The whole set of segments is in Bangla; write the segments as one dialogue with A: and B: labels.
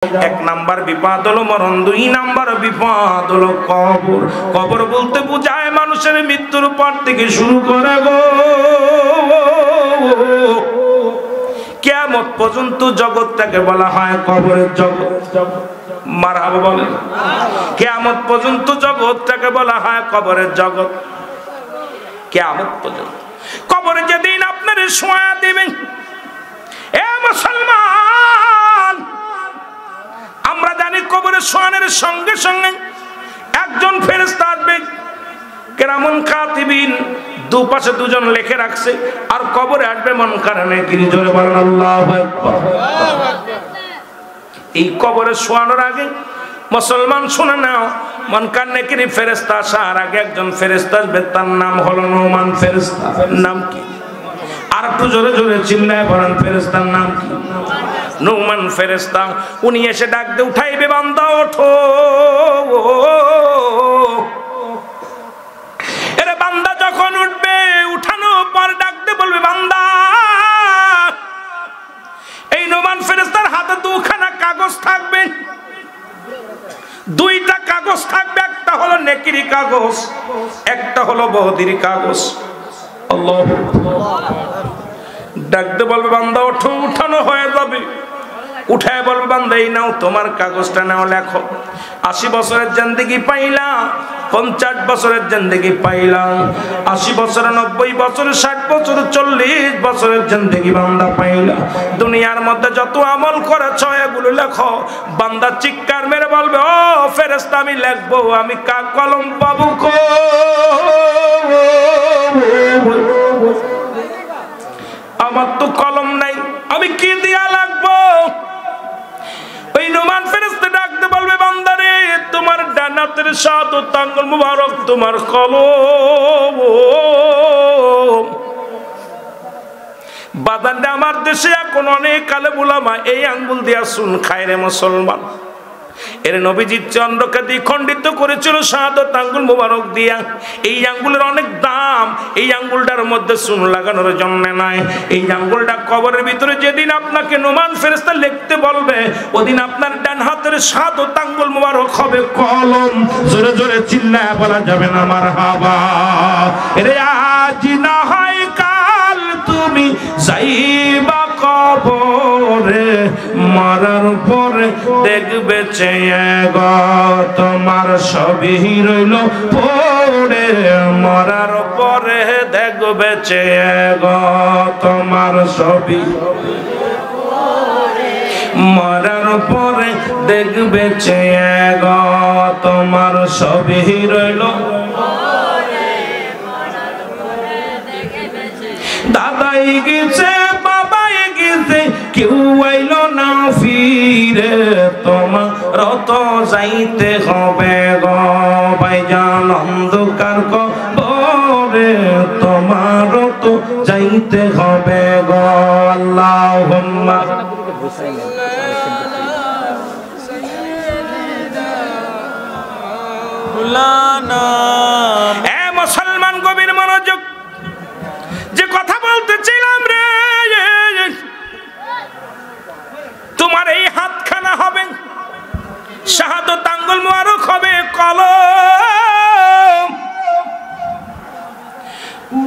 A: এক নাম্বার বিপদ হলো মরণ, দুই নাম্বার বিপদ হলো কবর। কবর বলতে বোঝায় মানুষের মৃত্যুর পর থেকে শুরু করে গো কিয়ামত পর্যন্ত জগৎটাকে বলা হয় কবরের জগৎ। মারহাবা বলেন। কিয়ামত পর্যন্ত জগৎটাকে বলা হয় কবরের জগৎ। কিয়ামত পর্যন্ত কবরে যেদিন আপনারে শোয়া দিবেন, এ মুসলমান, আমরা জানি কবরে শোয়ানোর সঙ্গে সঙ্গে একজন ফেরেশতা আসবে, কিরামান কাতিবিন, দুপাশে দুজন লিখে রাখছে, আর কবরে আসবে মুনকার নাকির। জোরে বলেন আল্লাহু আকবার। এই কবরে শোয়ানোর আগে মুসলমান শুনে নাও, মুনকার নাকির ফেরেশতা আসার আগে একজন ফেরেশতা আসবে, তার নাম হলো নুমান ফেরেশতা। নাম কি? আর একটু জোরে জোরে চিল্লায় বলেন, ফেরেশতার নাম কি? নুমান ফেরেশতা। উনি এসে ডাক দিয়ে উঠাইবে, বান্দা ওঠো। এরে বান্দা যখন উঠবে, উঠানোর পর ডাক দিয়ে বলবে, বান্দা। এই নুমান ফেরেশতার হাতে দুখানা কাগজ থাকবে, দুইটা কাগজ থাকবে, একটা হলো নেকির কাগজ, একটা হলো বদির কাগজ। আল্লাহ ডাকতে বলবে, বান্দা ওঠো। উঠানো হয়ে যাবে, উঠায় বলবে, বান্দা এই নাও তোমার কাগজটা, নাও লেখো। 80 বছরের জিন্দেগি পাইলাম, 50 বছরের জিন্দেগি পাইলাম, 80 বছর, 90 বছর, 60 বছর, 40 বছরের জিন্দেগি বান্দা পাইলাম। দুনিয়ার মধ্যে যত আমল করেছ এগুলো লেখো। বান্দা চিৎকার মেরে বলবে, ও ফেরেশতা, আমি লিখবো, আমি কলম পাবো কই? আমার তো কলম নাই, আমি কি দিয়া লাগবো? ওই নুমান ফেরেশতা ডাকতে বলবে, বান্দারে, তোমার ডান হাতের শাহাদাত আঙ্গুল মুবারক তোমার কলম। বাদানটা আমার দেশে এখন অনেক আলেম উলামা এই আঙ্গুল দিয়া সুন খায় রে মুসলমান। এর নবীজির চন্দ্রকে দ্বিখণ্ডিত করেছিল শাহাদাত আঙ্গুল মুবারক দিয়া। এই আঙ্গুলের অনেক দাম, এই আঙ্গুলটার মধ্যে সুন লাগানোর জন্য নাই। এই আঙ্গুলটা কবরের ভিতরে যেদিন আপনাকে নুমান ফেরেশতা লিখতে বলবে, ওদিন আপনার ডান হাতের শাহাদাত আঙ্গুল মুবারক হবে কলম। জোরে জোরে চিল্লায় বলা যাবে না মারহাবা। এরে আজ না হয় কাল তুমি যাইবা কবরে, মরার পরে দেখবে চেয়ে গো তোমার সবই রইল পড়ে। মরার পরে দেখবে চেয়ে গো তোমার সবই, মরার পরে দেখবে চেয়ে গো তোমার সবই রইল। দাদাই গেছে, বাবাই গেছে, কেউ আইল না ফিরে, তোমার তো যাইতে হবে গো ভাইজান অন্ধকার কবরে, তোমার তো যাইতে হবে গো। আল্লাহুম্মা এ মুসলমান, গভীর মনোযোগ। যে কথা বলতেছিলাম রে, তোমার এই হাতখানা হবে শাহাদাত আঙ্গুল মুবারক হবে কলম।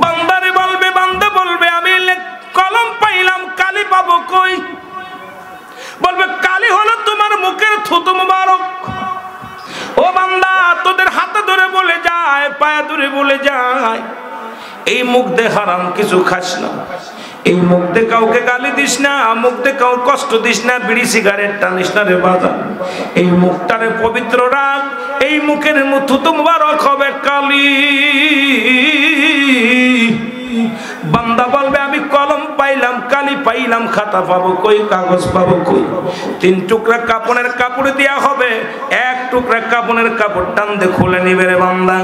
A: বান্দারে বলবে, বান্দা বলবে, আমি কলম পাইলাম, কালি পাবো কই? বলবে, কালি হলো তোমার মুখের থুতু মুবারক। ও বান্দা, তোদের হাতে ধরে বলে যায়, পায়ে ধরে বলে যায়, এই মুখ দিয়ে হারাম কিছু খাস না, এই মুখ দিয়ে কাউকে গালি দিস না, মুখ দিয়ে কাউ কষ্ট দিস না, বিড়ি সিগারেট টানিস না রে বাজার। এই মুখটারে পবিত্র রাখ, এই মুখের থুতু মুবারক হবে কালি। বান্দা বলবে, আমি কলম পাইলাম, কালি পাইলাম, খাতা পাবো কই, কাগজ পাবো কই? 3 টুকরা কাপড়ের কাপড় দেয়া হবে, 1 টুকরা কাপড়ের কাপড় টান দিয়ে খুলে নিবে রে বান্দা।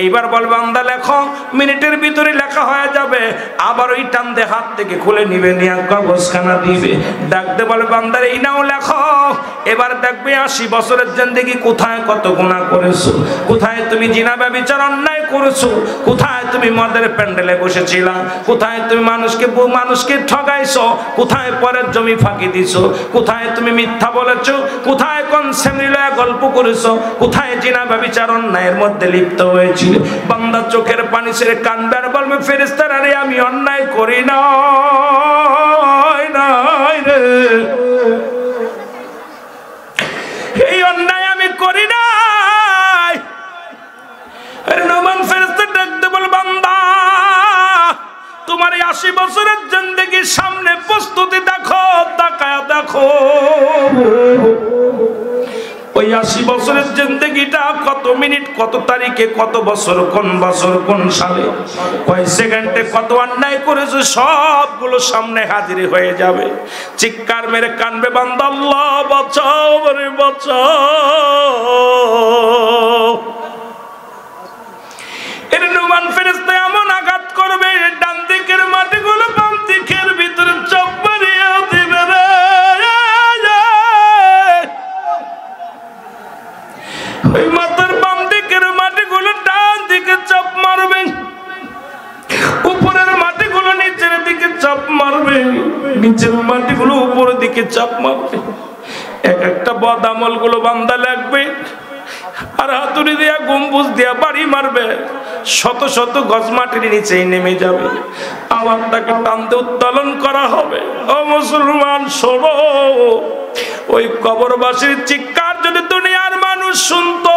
A: এইবার বলবে, বান্দা লেখো, মিনিটের ভিতরে লেখা হয়ে যাবে। আবার ওই টান দিয়ে হাত থেকে খুলে নিবে, নিয়ে কাগজখানা দিবে, ডাকতে বলবে, বান্দার এই নাও লেখো। এবার দেখবে 80 বছরের জিন্দেগি কোথায় কত গুনাহ করেছো, কোথায় তুমি জিনা ব্যভিচার অন্যায় করেছো, কোথায় তুমি মদের প্যান্ডেলে বসেছিলা, কোথায় তুমি মানুষকে ঠগাইছো, কোথায় পরের জমি ফাঁকি দিছো, কোথায় তুমি মিথ্যা বলেছো, কোথায় কোন শ্রেণীলয়া গল্প করেছো, কোথায় জিনা ব্যভিচার অন্যায়ের মধ্যে লিপ্ত হয়েছিল। বান্দা চোখের পানি ছেড়ে কাঁদবে আর বলবে ফেরেশতারা রে আমি অন্যায় করি না রে, এই অন্যায় আমি করি নাই। নোমান ফেরেশতা ডাকতে বল বান্দা তোমার 80 বছরের জিন্দেগির সামনে প্রস্তুতি দেখো, তাকায়া দেখো ওই 80 বছরের জিন্দেগিটা কত মিনিট, কত তারিখে, কত বছর, কোন সালে, কয় সেকেন্ডে কত অন্যায় করেছে সবগুলো সামনে হাজির হয়ে যাবে। চিৎকার মেরে কানবে বান্দা আল্লাহ বাঁচাও রে বাঁচাও। এর নুমান ফেরেশতা এমন আঘাত করবে ডান দিকের মাটিগুলো বাম দিকের ভিতরে চাপ মারিয়া দিবে রে। ওই মাথার বাম দিকের মাটিগুলো ডান দিকে চাপ মারবে, উপরের মাটিগুলো নিচের দিকে চাপ মারবে, নিচের মাটিগুলো উপরের দিকে চাপ মারবে। এক একটা বদ আমল গুলো বান্দা লাগবে আর হাতুড়ি দিয়া গম্বুজ দিয়া বাড়ি মারবে, শত শত গজ মাটির নিচেই নেমে যাবে, আবার তাকে টানতে উত্তোলন করা হবে। ও মুসলমান শোনো, ওই কবরবাসীর চিৎকার যদি দুনিয়ার মানুষ শুনতো,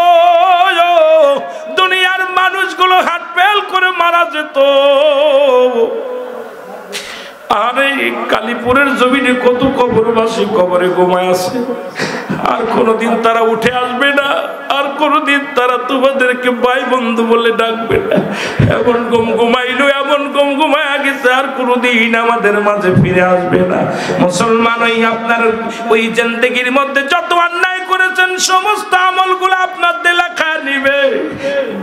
A: দুনিয়ার মানুষগুলো হাত ফেল করে মারা যেত। আরে কালীপুরের জমিনে কত কবরবাসী কবরে ঘুমায় আছে, আর কোনদিন তারা উঠে আসবে না, আর কোনদিন তারা তোমাদেরকে ভাই বন্ধু বলে ডাকবে না। এমন ঘুমাইলো, এমন ঘুমায় গেছে, আর কোনদিন আমাদের মাঝে ফিরে আসবে না। মুসলমান ওই আপনার ওই জিন্দেগির মধ্যে যত অন্যায় করেছেন সমস্ত আমলগুলো আপনাদের লেখা নিবে।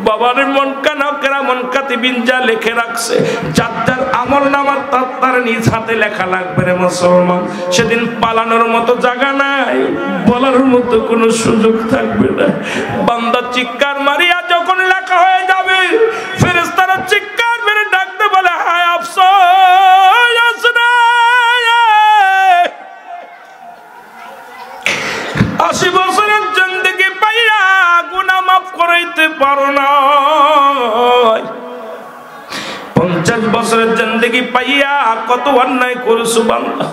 A: বাবার মন কানা কেরামন কাতিবিন যা লিখে রাখছে, যার যার আমল নামার তার নিজ হাতে লেখা লাগবে রে মুসলমান। সেদিন পালানোর মতো জায়গা নাই, বলার মতো কোনো সুযোগ থাকবে না। বান্দা চিৎকার মারিয়া যখন লেখা হয়ে যাবে, ফেরেশতারা চিৎকার মেরে ডাকতে বলে হায় আফসোস রে, 80 বছরের জিন্দেগি পাইয়া গুনাহ মাফ করাইতে পারো না, 50 বছরের জিন্দেগি পাইয়া কত অন্যায় করেছো বান্দা।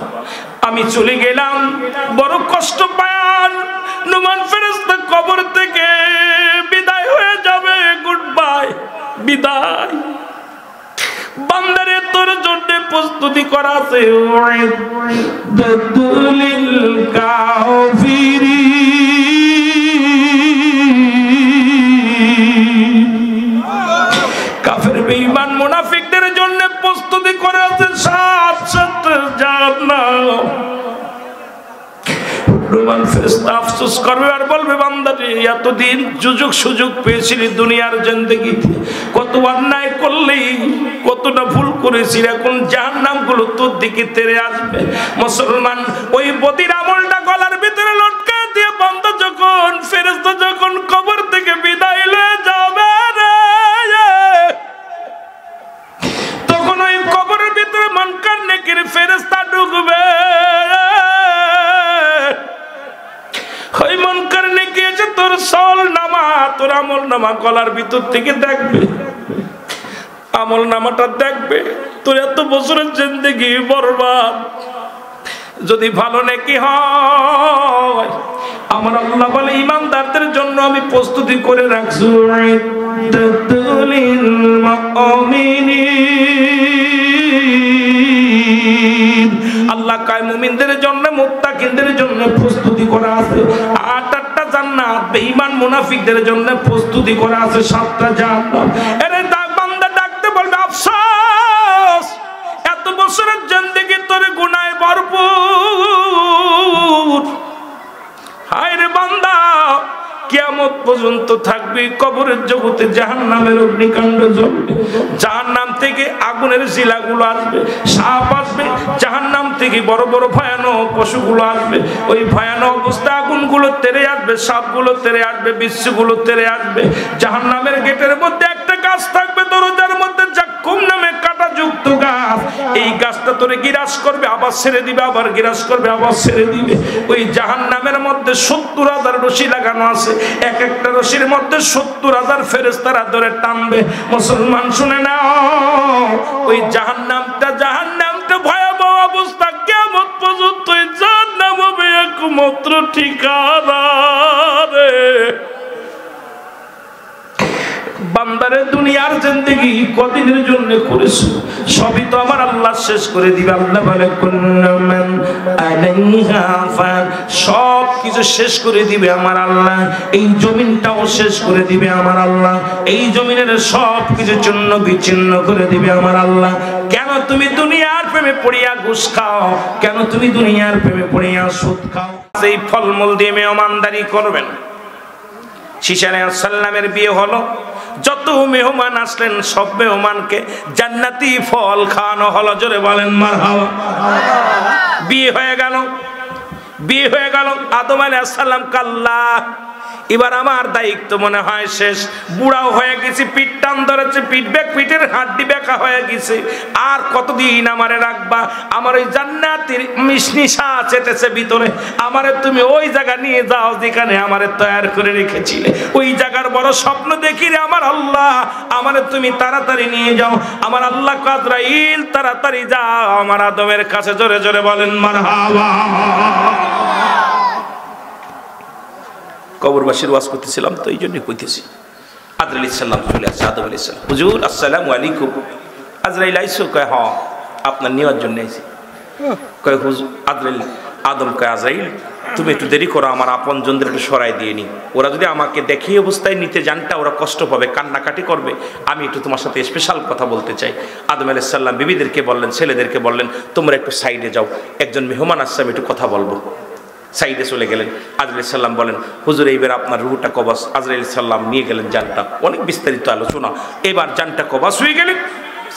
A: আমি চলে গেলাম, বড় কষ্ট পায়ান নুমান ফেরেশতা কবর থেকে বিদায় হয়ে যাবে, গুড বাই, বিদায়। বান্দারে তোর জন্য প্রস্তুতি করা আছে, দুলিল কাফিরি কাফের বেঈমান মুনাফিকদের জন্য প্রস্তুতি করে আছে 7 জাহান্নাম। রোমান ফেরেশতা আফসোস করবে আর বলবে বান্দারে এতদিন সুযোগ পেয়েছিলি দুনিয়ার জিন্দেগিতে, কত অন্যায় করলি, কতটা ভুল করেছিস, এখন জাহান্নামগুলো তোর দিকে তেড়ে আসবে। মুসলমান ওই বদির আমলটা গলার ভিতরে লটকা দিয়ে বান্দা যখন ফেরেশতা যখন কবর থেকে বিদায় লয়ে যাবে রে, তখন ওই কবরের ভিতরে মনকার নেকির ফেরেশতা ঢুকবে। ওই মনকার নেকি এসে তোর সল নামা, তোর আমল নামা গলার ভিতর থেকে দেখবে, আমল নামাটা দেখবে, তোর এত বছরের জিন্দেগি বরবাদ। যদি ভালো নেকি হয়, আমার আল্লাহ বলে ইমানদারদের জন্য আমি প্রস্তুতি করে রাখছি, আল্লাহ কয় মুমিনদের জন্য, মুত্তাকিনদের জন্য প্রস্তুতি করা আছে 8টা জান্নাত, বেঈমান মুনাফিকদের জন্য প্রস্তুতি করা আছে 7টা জাহান্নাম। এরে বান্দা ডাকতে বলবে আফসোস, এত বছরের জিন্দেগি তোর গুনাহে ভরপুর। হায় রে বান্দা, কিয়ামত পর্যন্ত থাকবে কবরের জগতে জাহান্নামের অগ্নিকাণ্ড জ্বলবে, জাহান্নাম থেকে আগুনের শিলাগুলো আসবে, সাপ আসবে, জাহান্নাম থেকে বড় বড় ভয়ানক পশুগুলো আসবে, ওই ভয়ানক অবস্থা আগুনগুলো তেড়ে আসবে, সাপগুলো তেড়ে আসবে, বিচ্ছুগুলো তেড়ে আসবে। জাহান্নামের গেটের মধ্যে একটা গাছ থাকবে, দরজার মধ্যে জাক্কুম নামে কাঁটাযুক্ত গাছ, এই গাছটা তোরে গিরাস করবে, আবার ছেড়ে দিবে, আবার গিরাস করবে, আবার ছেড়ে দিবে। ওই জাহান্নামের মধ্যে 70,000 রশি লাগানো আছে, এক একটা রশির মধ্যে 70,000 ফেরেশতারা ধরে টানবে। মুসলমান শুনে নাও, ওই জাহান্নামটা ভয়াবহ অবস্থা, কিয়ামত পর্যন্ত জাহান্নাম হবে একমাত্র ঠিকানা রে। বান্দারে দুনিয়ার জিন্দেগি কদিনের জন্য করেছো, সবই তো আমার আল্লাহ শেষ করে দিবে। আল্লাহ বলে কুল্লুমান আলাইহা ফান, সব কিছু শেষ করে দিবে আমার আল্লাহ। এই জমিনটাও শেষ করে দিবে আমার আল্লাহ, এই জমিনের সব কিছু চূর্ণ বিচ্ছিন্ন করে দিবে আমার আল্লাহ। কেন তুমি দুনিয়ার প্রেমে পড়িয়া ঘুষ খাও? কেন তুমি দুনিয়ার প্রেমে পড়িয়া সুদ খাও? সেই ফলমূল দিয়ে মেহমানদারি করবেন। ঈসা আলাইহিস সালামের বিয়ে হলো, যত মেহমান আসলেন সব মেহমানকে জান্নাতি ফল খাওয়ানো হলো। জোরে বলেন মারহাবা। বিয়ে হয়ে গেল। আদম আলাইহিস সালাম কাল্লা, এবার আমার দায়িত্ব মনে হয় শেষ। বুড়াও হয়ে গেছি, পিঠ টান ধরেছে, পিঠের হাড্ডি বেঁকা হয়ে গেছে। আর কতদিন আমারে রাখবা? আমার ওই জান্নাতের মিশনিশা চেটেছে ভিতরে, আমারে তুমি ওই জায়গা নিয়ে যাও যেখানে আমারে তৈরি করে রেখেছিলে। ওই জায়গার বড় স্বপ্ন দেখি রে আমার আল্লাহ, আমারে তুমি তাড়াতাড়ি নিয়ে যাও। আমার আল্লাহ আজরাইল তাড়াতাড়ি যাও আমার আদমের কাছে। জোরে জোরে বলেন মারহাবা। কবরবাসীর ওয়াজ করতেছিলাম তো, এই জন্যই কইতেছি। আজরাইল আলাইহিস সালাম চলে আসছে। আদম আলাইহিস সালাম, হুজুর আসসালামু আলাইকুম। আজরাইল আইছো? কয় হ্যাঁ, আপনার নেওয়ার জন্য আইছি। কয় হুজুর আজরাইল, আদম কয় আজরাইল তুমি একটু দেরি করো, আমার আপনজনদের একটু সরাই দিয়ে নি। ওরা যদি আমাকে দেখে অবস্থায় নিতে জানটা, ওরা কষ্ট পাবে, কান্নাকাটি করবে। আমি একটু তোমার সাথে স্পেশাল কথা বলতে চাই। আদম আলাইহিস সালাম বিবিদেরকে বললেন, ছেলেদেরকে বললেন, তোমরা একটু সাইডে যাও, একজন মেহমান আসছে, আমি একটু কথা বলবো। সাইডে চলে গেলেন। আজরাইল সাল্লাম বলেন, হুজুর এইবার আপনার রুহটা কবজ। আজরাইল সাল্লাম নিয়ে গেলেন জানটা, অনেক বিস্তারিত আলোচনা। এবার জানটা কবজ হয়ে গেলেন।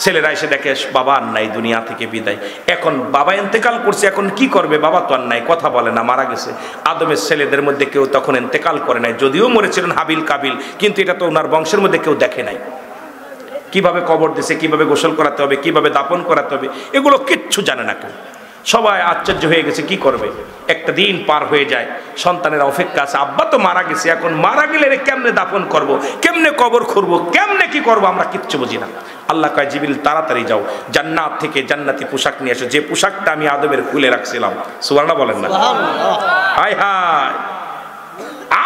A: ছেলেরা এসে দেখে বাবা আর নাই, দুনিয়া থেকে বিদায়। এখন বাবা ইন্তেকাল করছে, এখন কি করবে? বাবা তো আর নাই, কথা বলে না, মারা গেছে। আদমের ছেলেদের মধ্যে কেউ তখন ইন্তেকাল করে নাই, যদিও মরেছিলেন হাবিল কাবিল, কিন্তু এটা তো ওনার বংশের মধ্যে কেউ দেখে নাই। কিভাবে কবর দিছে, কিভাবে গোসল করাতে হবে, কিভাবে দাফন করাতে হবে, এগুলো কিচ্ছু জানে না কেউ। সবাই আশ্চর্য হয়ে গেছে, কি করবে? একটা দিন পার হয়ে যায়, সন্তানের অপেক্ষা আছে। আব্বা তো মারা গেছে, এখন মারা গেলে কেমনে দাফন করব, কেমনে কবর খুঁড়বো, কেমনে কি করব, আমরা কিচ্ছু বুঝি না। আল্লাহ কয়, জিবরিল তাড়াতাড়ি যাও, জান্নাত থেকে জান্নাতি পোশাক নিয়ে এসো, যে পোশাকটা আমি আদমের খুলে রাখছিলাম। সুবহানাল্লাহ বলেন না? হায় হায়,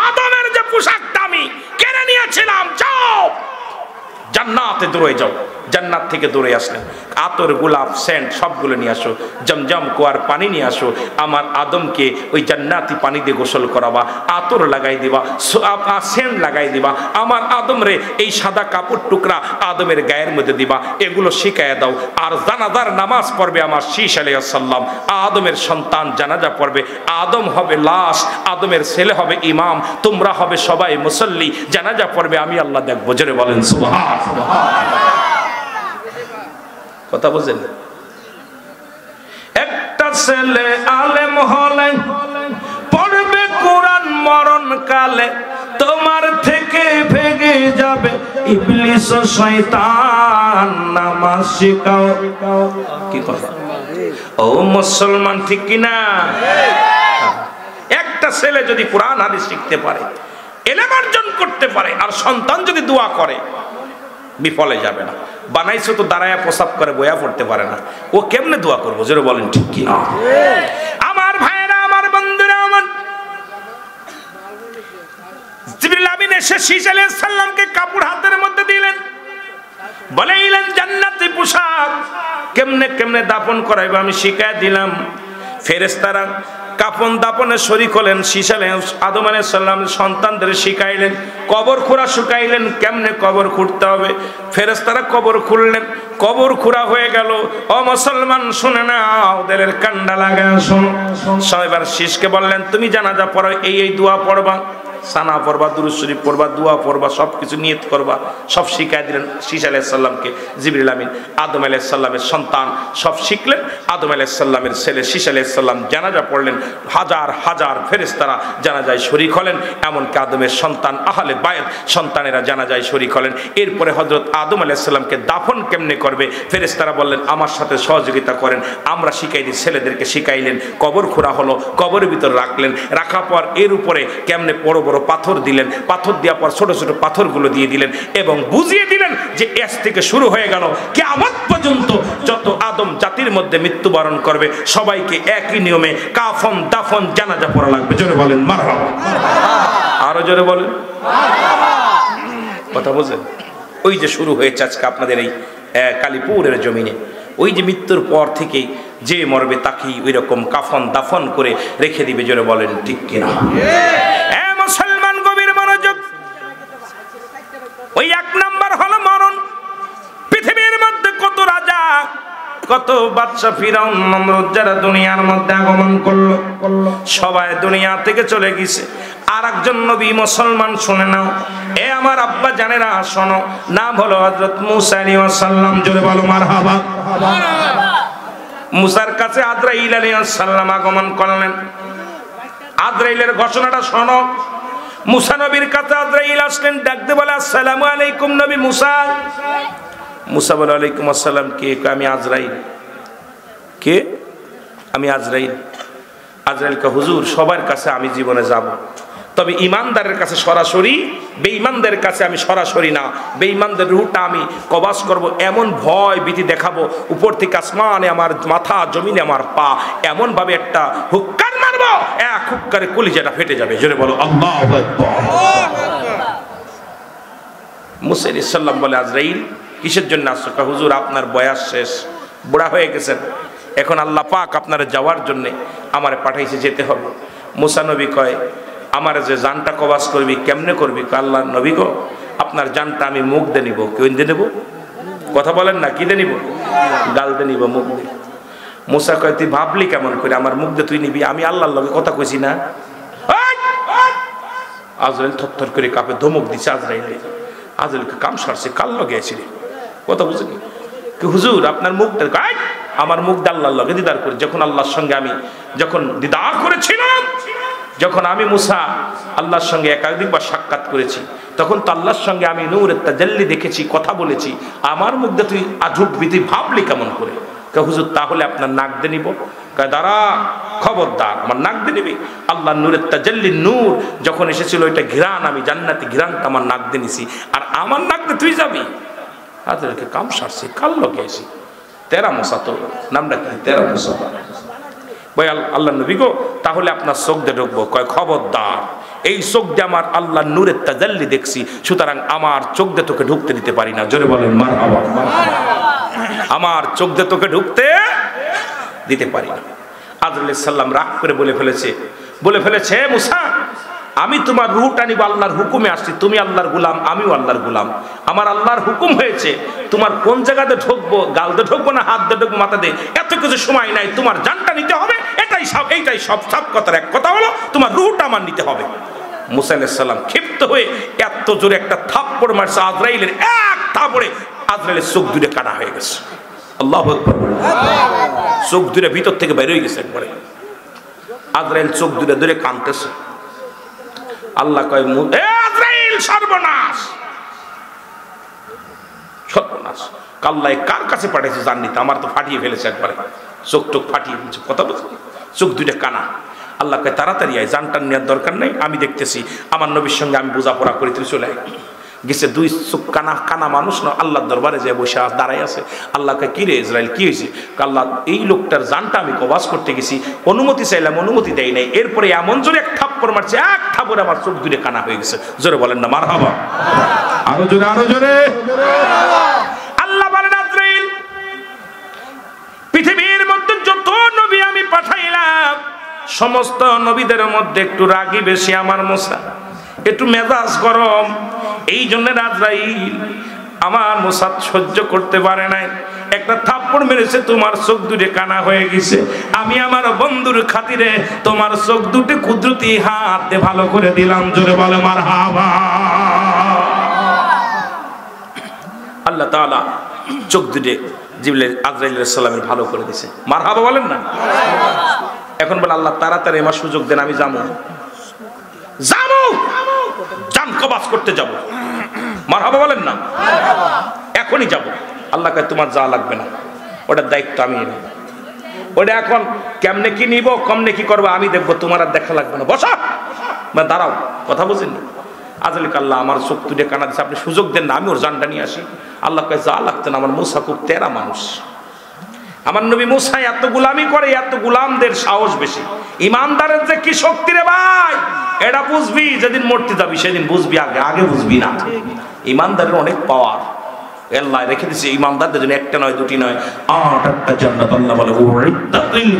A: আদমের যে পোশাকটা আমি কেড়ে নিয়েছিলাম, যাও জান্নাতে দৌড়ে যাও। জান্নাত থেকে দৌড়ে আসলেন, আতর, গোলাপ, সেন্ট সবগুলো নিয়ে আসো, জমজম কুয়ার পানি নিয়ে আসো। আমার আদমকে ওই জান্নাতি পানি দিয়ে গোসল করাবা, আতর লাগাই দিবা, সেন্ট লাগাই দিবা। আমার আদম রে এই সাদা কাপড় টুকরা আদমের গায়ের মধ্যে দিবা, এগুলো শিখাইয়া দাও। আর জানাজার নামাজ পড়বে আমার শীষ আলাইহিস সালাম, আদমের সন্তান জানাজা পড়বে। আদম হবে লাশ, আদমের ছেলে হবে ইমাম, তোমরা হবে সবাই মুসল্লি। জানাজা পড়বে, আমি আল্লাহ দেখবো। জোরে বলেন সুবহানাল্লাহ। কথা বুঝেন? একটা ছেলে আলেম হলে পড়বে কোরআন, মরণ কালে তোমার থেকে ভেঙে যাবে ইবলিস ও শয়তান। নামাজ শিখাও। কি কথা? ও মুসলমান, ঠিক কিনা? একটা ছেলে যদি কোরআন হাদিস শিখতে পারে, ইলম অর্জন করতে পারে, আর সন্তান যদি দোয়া করে, বিফলে যাবে না। বানাইছো তো দাঁড়ায়া প্রসাব করে, বয়া পড়তে পারে না, ও কেমনে দোয়া করবো? জোরে বলেন ঠিক কি না? আমার ভাইয়েরা, আমার বন্ধুরা, আমার জিবরিল আমিন এসে শীষ আলাইহিস সালামকে কাপড় হাতের মধ্যে দিলেন, বলেইলেন জান্নাতি পোশাক কেমনে কেমনে দাফন করাইবো আমি শিখাই দিলাম। ফেরেশতারা কাফন দাপনে শরীক হলেন। আদম আলাইহিস সালাম সন্তানদের শিখাইলেন, কবর খোঁড়া শিখাইলেন, কেমনে কবর খুঁড়তে হবে। ফেরেশতারা কবর খুঁড়লেন, কবর খোঁড়া হয়ে গেল। ও মুসলমান শুনে নাও, দিলের কান্ডা লাগায় শোনো। এবার শীষকে বললেন, তুমি জানাজা পড়ো, এই দোয়া পড়বা। সানা পড়বা, দুরূদ শরীফ পড়বা, দোয়া পড়বা, সব কিছু নিয়ত করবা, সব শিখাই দিলেন শীষ আলাইহিস সালামকে। জিবরিল আমিন আদম আলাইহিস সালামের সন্তান, সব শিখলেন। আদম আলাইহিস সালামের ছেলে শীষ আলাইহিস সালাম জানাজা পড়লেন, হাজার হাজার ফেরেশতারা জানাজায় শরীক হলেন, এমনকি আদমের সন্তান আহলে বায়ত সন্তানেরা জানাজায় শরীক হলেন। এরপরে হযরত আদম আলাইহিস সালামকে দাফন কেমনে করবে, ফেরেশতারা বললেন আমার সাথে সহযোগিতা করেন, আমরা শিখাই দিই। ছেলেদেরকে শিখাইলেন, কবর খোঁড়া হলো, কবরের ভিতর রাখলেন, রাখার পর এর উপরে কেমনে বড় বড় পাথর দিলেন, পাথর দেওয়ার পর ছোট ছোট পাথরগুলো দিয়ে দিলেন এবং বুঝিয়ে দিলেন যে এস থেকে শুরু হয়ে গেল কিয়ামত পর্যন্ত যত আদম জাতির মধ্যে মৃত্যুবরণ করবে সবাইকে একই নিয়মে কাফন দাফন জানাজা পড়া লাগবে। জোরে বলেন মারহাবা। আরো জোরে বলেন কথা বুঝেন? ওই যে শুরু হয়েছে আজকে আপনাদের এই কালীপুরের জমিনে, ওই যে মৃত্যুর পর থেকেই যে মরবে তাকেই ওই রকম কাফন দাফন করে রেখে দিবে। জোরে বলেন ঠিক কিনা? মুসলমান গভীর মনোযোগ। ওই এক নাম্বার হলো মরণ। পৃথিবীর মধ্যে কত রাজা, কত বাদশা, ফিরাউন, নমরুদ যারা দুনিয়ার মধ্যে আগমন করলো সবাই দুনিয়া থেকে চলে গেছে। আর একজন নবী মুসলমান শুনে নাও, এ আমার আব্বা জানেরা শোনো, নাম হলো হযরত মুসা আলাইহিস সালাম। জোরে বলো মারহাবা। মুসার কাছে আজরাইল আলাইহিস সালাম আগমন করলেন। আজরাইলের ঘোষণাটা শোনো। মুসা নবীর কাছে আজরাইল আসলেন, ডাকতে বলে আসসালামু আলাইকুম নবী মুসা। মুসা বলে ওয়ালাইকুম আসসালাম। কে? আমি আজরাইল। কে? আমি আজরাইল। আজরাইল কে হুজুর সবার কাছে আমি জীবনে যাব, তবে ইমানদারের কাছে সরাসরি, বেঈমানদের কাছে আমি সরাসরি না। বেঈমানদের রূহটা আমি কবাস করব, এমন ভয় ভীতি দেখাবো, উপর থেকে আসমানে আমার মাথা, জমিনে আমার পা, এমন ভাবে একটা হুক্কার মারবো, এক হুক্কারে কলিজাটা ফেটে যাবে। জোরে বলো আল্লাহু আকবার। মুসা আলাইহিস সালাম বলে আজরাইল কিসের জন্য আসছো? হুজুর আপনার বয়স শেষ, বুড়া হয়ে গেছেন, এখন আল্লাহ পাক আপনার যাওয়ার জন্য আমারে পাঠাইছে, যেতে হবে। মুসা নবী কয় আমার যে জানটা কবাস করবি কেমনে করবি? আল্লাহ নবী গো আপনার জানটা আমি মুখ দিয়ে নিব। কেউ দিয়ে নেব? কথা বলেন না, কি দিয়ে নিব? গাল দিয়ে নিব, মুখ দিয়ে। মুসা কয় তুই ভাবলি কেমন করে আমার মুখ দিয়ে তুই নিবি? আমি আল্লাহর লগে কথা কইছি না? আজরাইল থরথর করে কাঁপে, ধমক দিছে আজরাইলে। আজরাইলকে কাম সারছে, কাল লগে আইছিলি, কথা বুঝলি? কি হুজুর আপনার মুখ দেখায়? আমার মুখ দিয়ে আল্লাহর লগে দিদার করে। যখন আল্লাহর সঙ্গে আমি যখন দিদার করেছিলাম, যখন আমি মুসা আল্লাহর সঙ্গে একাধিকবার সাক্ষাৎ করেছি, তখন তো আল্লাহর সঙ্গে আমি নূরের তাজাল্লি দেখেছি, কথা বলেছি। আমার মুখ দিয়ে তুই আজব বিধি ভাবলি কেমন করে? হুজুর তাহলে আপনার নাক দিয়ে নিব। দাঁড়া, খবরদার, আমার নাক দিয়ে নিবি? আল্লাহ নূরের তাজাল্লি নূর যখন এসেছিল ওইটা ঘিরান, আমি জান্নাতি ঘিরানটা আমার নাক দিয়ে নিছি, আর আমার নাক দিয়ে তুই যাবি? আজকে কাম সারছি, কাল লোকে এসি। তেরা মুসা, তো নামটা কি? তেরা মুসা। ভাই আল্লাহ নবী গো তাহলে আপনার চোখ দিয়ে ঢুকবো। কয় খবরদার, এই চোখ দিয়ে আমার আল্লাহ নূরের তাজাল্লি দেখছি, সুতরাং আমার চোখ দিয়ে তোকে ঢুকতে দিতে পারি না। জোরে বলেন মারহাবা। আমার চোখ দিয়ে তোকে ঢুকতে দিতে পারি না। আজরাইল আলাইহিস সালাম রাগ করে বলে ফেলেছে মুসা আমি তোমার রূহটা নিব, আল্লাহর হুকুমে আসছি, তুমি আল্লাহর গোলাম, আমিও আল্লাহর গোলাম। আমার আল্লাহর হুকুম হয়েছে, তোমার কোন জায়গাতে ঢুকবো, গালতে ঢুকবো না হাত দিয়ে ঢুকবো, মাথা দিয়ে, এত কিছু সময় নাই, তোমার জানটা নিতে হবে। এইটাই সব কথার এক কথা হলো তোমার রূহটা আমার নিতে হবে। মুসা আলাইহিস সালাম ক্ষিপ্ত হয়ে এত জোরে একটা থাপ্পড় মারছে আজরাইলের, এক থাপ্পড়ে আজরাইলের চোখ দুটো কাটা হয়ে গেছে। আল্লাহু আকবার। চোখ দুটো ভিতর থেকে বের হয়ে গেছে একবারে। আজরাইল চোখ দুটো ধরে কাঁদতেছে। আল্লাহ কয় আজরাইল সর্বনাশ, সর্বনাশ। আল্লাহ কার কাছে পাঠাইছে জান্নিতে? আমার তো ফাটিয়ে ফেলেছে একবারে, চোখ টোক ফাটিয়ে ফেলেছে, কথা বলছে, চোখ দুইটা কানা। আল্লাহ কয় তাড়াতাড়ি আয়, জানটার নেওয়ার দরকার নেই, আমি দেখতেছি। আমার নবীর সঙ্গে আমি বোঝাপড়া করি, তুই চলে আয়। গেছে, দুই চোখ কানা মানুষ না, আল্লাহর দরবারে যে বসে দাঁড়াই আছে। আল্লাহ কয় কি রে ইসরাইল, কি হয়েছে? আল্লাহ এই লোকটার জানটা আমি কবাজ করতে গেছি, অনুমতি চাইলাম, অনুমতি দেয় নাই, এরপরে এমন জোরে এক থাপ্পড় মারছে, এক থাপ্পড়ে আমার চোখ দুইটা কানা হয়ে গেছে। জোরে বলেন না মারহাবা। আরো জোরে, আরো জোরে। আল্লাহ বলেন আজরাইল পৃথিবীর মধ্যে যত নবী আমি পাঠাইলাম সমস্ত নবীদের মধ্যে একটু রাগী বেশি আমার মুসা, একটু মেজাজ গরম। এই জন্য আজরাইল আমার মুসা সহ্য করতে পারে নাই। একটা থাপ্পড় মেরেছে, তোমার চোখ দুটো কানা হয়ে গেছে। আমি আমার বন্ধুর খাতিরে তোমার চোখ দুটো কুদরতি হাত দিয়ে ভালো করে দিলাম। জোরে বলে মারহাবা। আল্লাহ তাআলা চোখ দুটো জিবরাইল আজরাইল আলাইহিস সালামের ভালো করে দিয়েছে। মারহাবা বলেন না। এখন বলে আল্লাহ তাড়াতাড়ি আমার সুযোগ দেন, আমি যাবো জান কবাজ করতে যাব। মারহাবা বলেন না। এখনই যাব। আল্লাহ কয় তোমার যা লাগবে না, ওটার দায়িত্ব আমি নেব। ওটা এখন কেমনে কি নিব, কমনে কি করবো আমি দেখবো, তোমার আর দেখা লাগবে না। বসা বা দাঁড়াও, কথা বুঝেন না। আজকে আল্লাহ আমার চোখ তুলে কানা দিচ্ছে, আপনি সুযোগ দেন না, আমি ওর জানটা নিয়ে আসি। আল্লাহ কয় যা লাগতো না, আমার মুসা খুব তেরা মানুষ। আমার নবী মুসা এত গোলামি করে, এত গোলামদের সাহস বেশি। ইমানদারের যে কি শক্তি রে ভাই, এটা বুঝবি যেদিন মরতে যাবি সেদিন বুঝবি, আগে বুঝবি না। ইমানদারের অনেক পাওয়ার আল্লাহ রেখে দিয়েছে ইমানদারদের জন্য। একটা নয়, দুটি নয়, 8টা জান্নাত আল্লাহ বলে উইদ্দাতিল